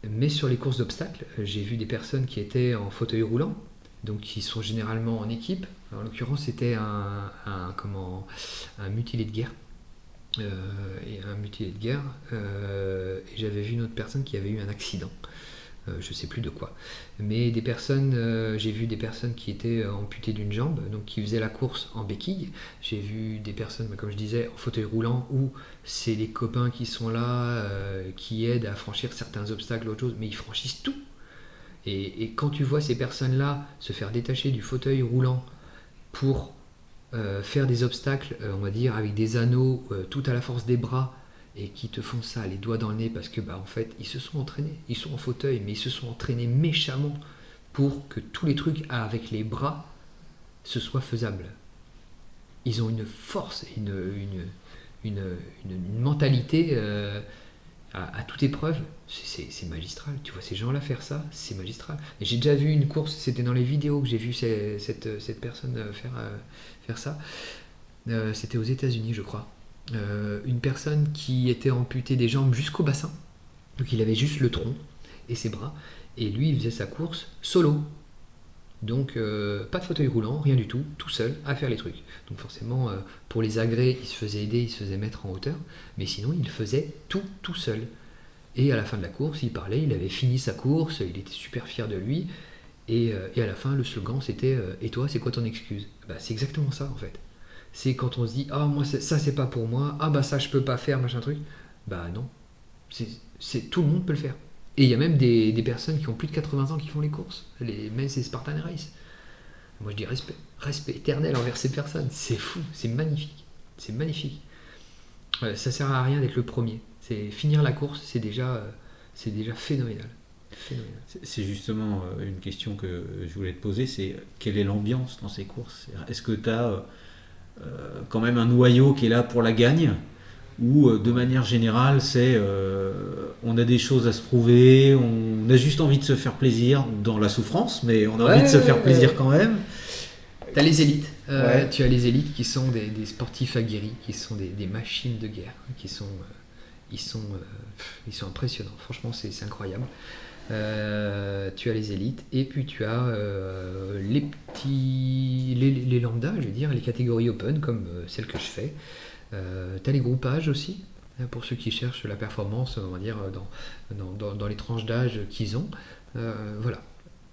Mais sur les courses d'obstacles, j'ai vu des personnes qui étaient en fauteuil roulant, donc qui sont généralement en équipe. En l'occurrence, c'était un mutilé de guerre. Et j'avais vu une autre personne qui avait eu un accident. Je sais plus de quoi. Mais j'ai vu des personnes qui étaient amputées d'une jambe, donc qui faisaient la course en béquille. J'ai vu des personnes, comme je disais, en fauteuil roulant, où c'est les copains qui sont là, qui aident à franchir certains obstacles, autre chose, mais ils franchissent tout. Et quand tu vois ces personnes-là se faire détacher du fauteuil roulant pour faire des obstacles, on va dire, avec des anneaux, tout à la force des bras, et qui te font ça, les doigts dans le nez, parce que en fait, ils se sont entraînés, ils sont en fauteuil, mais ils se sont entraînés méchamment pour que tous les trucs avec les bras, ce soit faisable. Ils ont une force, une mentalité à toute épreuve, c'est magistral. Tu vois ces gens-là faire ça, c'est magistral. Et j'ai déjà vu une course, c'était dans les vidéos que j'ai vu cette personne faire ça. C'était aux États-Unis, je crois. Une personne qui était amputée des jambes jusqu'au bassin, donc il avait juste le tronc et ses bras, et lui il faisait sa course solo, donc pas de fauteuil roulant, rien du tout, tout seul à faire les trucs. Donc forcément pour les agrès il se faisait aider, il se faisait mettre en hauteur, mais sinon il faisait tout seul. Et à la fin de la course il parlait, il avait fini sa course, il était super fier de lui, et à la fin le slogan c'était et toi c'est quoi ton excuse? C'est exactement ça en fait. C'est quand on se dit moi ça c'est pas pour moi, ça je peux pas faire, machin truc. Non, tout le monde peut le faire. Et il y a même des personnes qui ont plus de 80 ans qui font les courses, même ces Spartan Race. Moi je dis respect éternel envers ces personnes, c'est fou, c'est magnifique. Ça sert à rien d'être le premier. Finir la course, c'est déjà phénoménal. C'est justement une question que je voulais te poser, c'est quelle est l'ambiance dans ces courses? Est-ce que tu as quand même un noyau qui est là pour la gagne, ou de manière générale on a des choses à se prouver, on a juste envie de se faire plaisir dans la souffrance, mais on a envie de se faire plaisir quand même. T'as les élites, tu as les élites qui sont des sportifs aguerris, qui sont des machines de guerre, ils sont impressionnants, franchement c'est incroyable. Tu as les élites, et puis tu as les lambda, je veux dire, les catégories open comme celles que je fais. Tu as les groupages aussi, pour ceux qui cherchent la performance, on va dire, dans les tranches d'âge qu'ils ont. Voilà.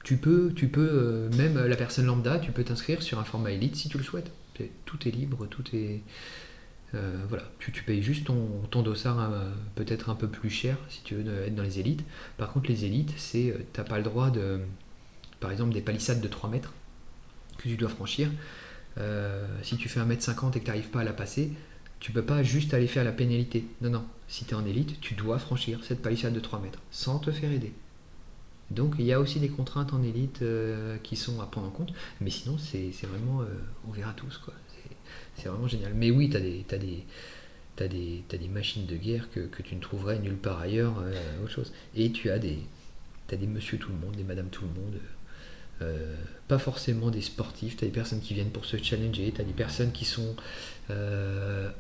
Tu peux même la personne lambda, tu peux t'inscrire sur un format élite si tu le souhaites. Tout est libre, tout est... voilà, tu payes juste ton dossard peut-être un peu plus cher si tu veux être dans les élites. Par contre, les élites, t'as pas le droit de... Par exemple, des palissades de 3 mètres que tu dois franchir. Si tu fais 1m50 et que tu n'arrives pas à la passer, tu peux pas juste aller faire la pénalité. Non. Si tu es en élite, tu dois franchir cette palissade de 3 mètres sans te faire aider. Donc il y a aussi des contraintes en élite qui sont à prendre en compte, mais sinon c'est vraiment ouvert à tous, quoi. C'est vraiment génial. Mais oui, t'as des machines de guerre que tu ne trouverais nulle part ailleurs, autre chose. Et t'as des monsieur tout le monde, des madame tout le monde. Pas forcément des sportifs, t'as des personnes qui viennent pour se challenger, t'as des personnes qui sont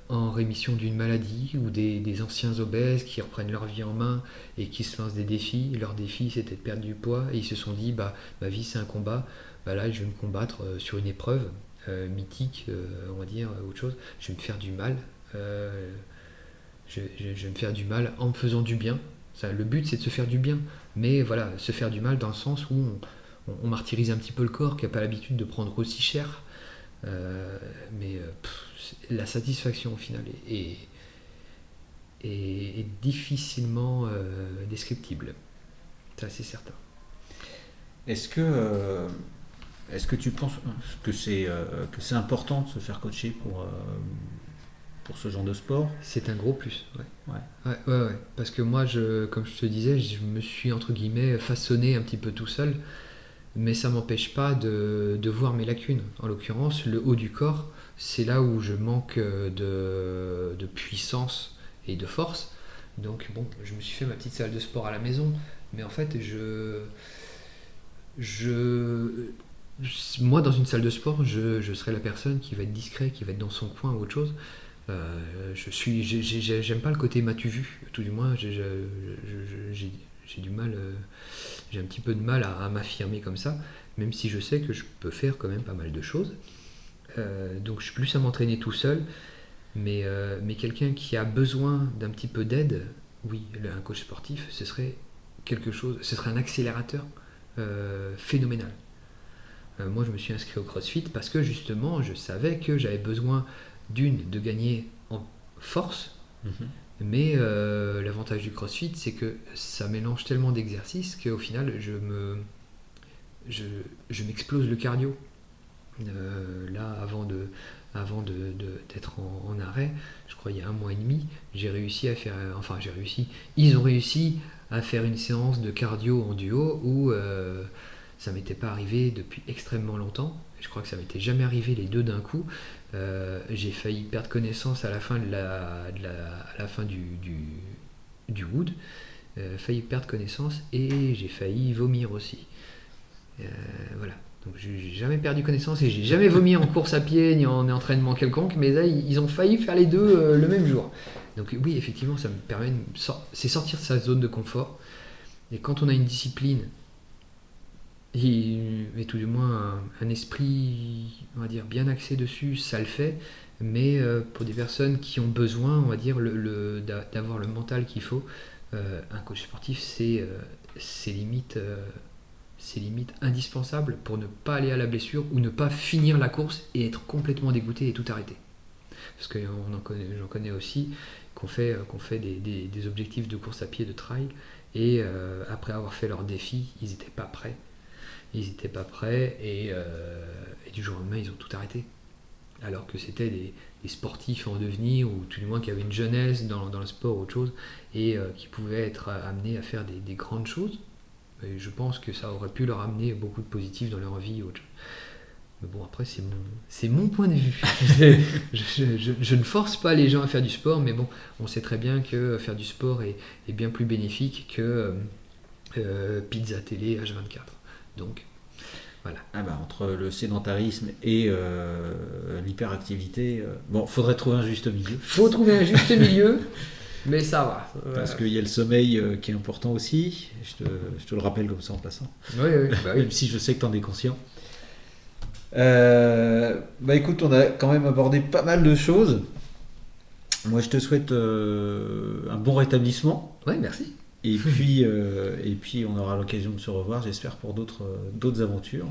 en rémission d'une maladie ou des anciens obèses qui reprennent leur vie en main et qui se lancent des défis. Leur défi c'était de perdre du poids et ils se sont dit ma vie c'est un combat, là je vais me combattre sur une épreuve mythique, on va dire autre chose, je vais me faire du mal, je vais me faire du mal en me faisant du bien. Le but c'est de se faire du bien, mais voilà, se faire du mal dans le sens où on martyrise un petit peu le corps qui n'a pas l'habitude de prendre aussi cher, mais la satisfaction au final est difficilement descriptible, ça c'est certain. Est-ce que tu penses que c'est important de se faire coacher pour ce genre de sport? C'est un gros plus, ouais. Parce que moi, comme je te disais, je me suis entre guillemets façonné un petit peu tout seul. Mais ça ne m'empêche pas de voir mes lacunes. En l'occurrence, le haut du corps, c'est là où je manque de puissance et de force. Donc bon, je me suis fait ma petite salle de sport à la maison, mais en fait, moi dans une salle de sport, je serai la personne qui va être discret, qui va être dans son coin ou autre chose. J'aime pas le côté m'as-tu vu, tout du moins, j'ai du mal, j'ai un petit peu de mal à m'affirmer comme ça, même si je sais que je peux faire quand même pas mal de choses. Donc je suis plus à m'entraîner tout seul, mais quelqu'un qui a besoin d'un petit peu d'aide, oui, un coach sportif, ce serait quelque chose, ce serait un accélérateur phénoménal. Moi je me suis inscrit au CrossFit parce que justement je savais que j'avais besoin de gagner en force. Mais l'avantage du CrossFit, c'est que ça mélange tellement d'exercices qu'au final, je m'explose le cardio. Là, avant d'être en arrêt, je crois il y a 1 mois et demi, ils ont réussi à faire une séance de cardio en duo où ça m'était pas arrivé depuis extrêmement longtemps. Je crois que ça m'était jamais arrivé les deux d'un coup. J'ai failli perdre connaissance à la fin du wood, failli perdre connaissance et j'ai failli vomir aussi. Voilà. Donc j'ai jamais perdu connaissance et j'ai jamais vomi en course à pied ni en entraînement quelconque, mais là ils ont failli faire les deux le même jour. Donc oui, effectivement, ça me permet c'est sortir de sa zone de confort. Et quand on a une discipline et tout du moins un esprit, on va dire, bien axé dessus, ça le fait. Mais pour des personnes qui ont besoin, on va dire, d'avoir le mental qu'il faut, un coach sportif, c'est limite indispensable pour ne pas aller à la blessure ou ne pas finir la course et être complètement dégoûté et tout arrêter. Parce que j'en connais aussi qu'on fait des objectifs de course à pied, de trail, et après avoir fait leur défi, ils n'étaient pas prêts. Et du jour au lendemain, ils ont tout arrêté. Alors que c'était des sportifs en devenir, ou tout du moins qui avaient une jeunesse dans le sport ou autre chose, et qui pouvaient être amenés à faire des grandes choses. Et je pense que ça aurait pu leur amener beaucoup de positif dans leur vie. Autre chose. Mais bon, après, c'est mon point de vue. je ne force pas les gens à faire du sport, mais bon, on sait très bien que faire du sport est bien plus bénéfique que pizza télé H24. Donc, voilà. Entre le sédentarisme et l'hyperactivité, faudrait trouver un juste milieu. Faut trouver un juste milieu, mais ça va. Parce qu'il y a le sommeil qui est important aussi. Je te le rappelle comme ça en passant. Oui. Même si je sais que tu en es conscient. Écoute, on a quand même abordé pas mal de choses. Moi, je te souhaite un bon rétablissement. Ouais, merci. Et puis, on aura l'occasion de se revoir, j'espère, pour d'autres aventures,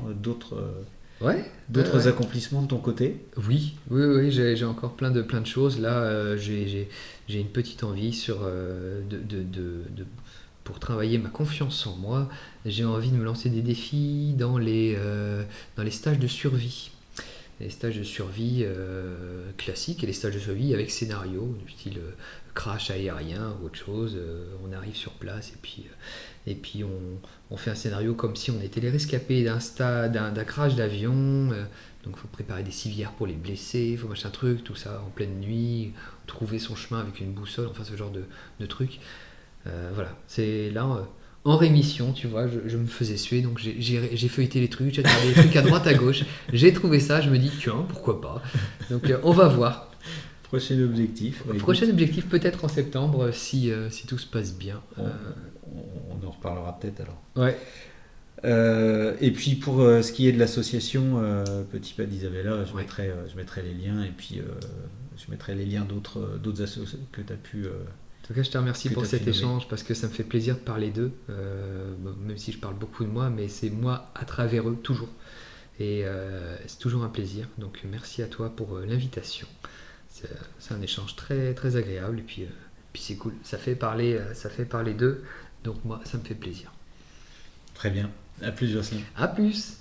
Ouais, d'autres ouais. accomplissements de ton côté. Oui, j'ai encore plein de choses. Là, j'ai une petite envie pour travailler ma confiance en moi. J'ai envie de me lancer des défis dans les stages de survie. Les stages de survie classiques et les stages de survie avec scénario, du style crash aérien ou autre chose. On arrive sur place et puis on fait un scénario comme si on était les rescapés d'un crash d'avion. Donc il faut préparer des civières pour les blessés, il faut machin truc, tout ça en pleine nuit, trouver son chemin avec une boussole, enfin ce genre de trucs. Voilà, c'est là en rémission, tu vois, je me faisais suer, donc j'ai feuilleté les trucs, j'ai regardé les trucs à droite, à gauche, j'ai trouvé ça, je me dis, tiens, pourquoi pas. Donc on va voir. Prochain objectif. Prochain objectif peut-être en septembre, si tout se passe bien. On en reparlera peut-être alors. Ouais. Et puis pour ce qui est de l'association Petit Pas d'Isabella, je mettrai les liens et puis je mettrai les liens d'autres associations que tu as pu... En tout cas, je te remercie pour cet échange parce que ça me fait plaisir de parler d'eux, même si je parle beaucoup de moi, mais c'est moi à travers eux toujours. Et c'est toujours un plaisir. Donc merci à toi pour l'invitation. C'est un échange très très agréable et puis c'est cool. Ça fait parler d'eux. Donc moi, ça me fait plaisir. Très bien. À plus, Jocelyn. À plus.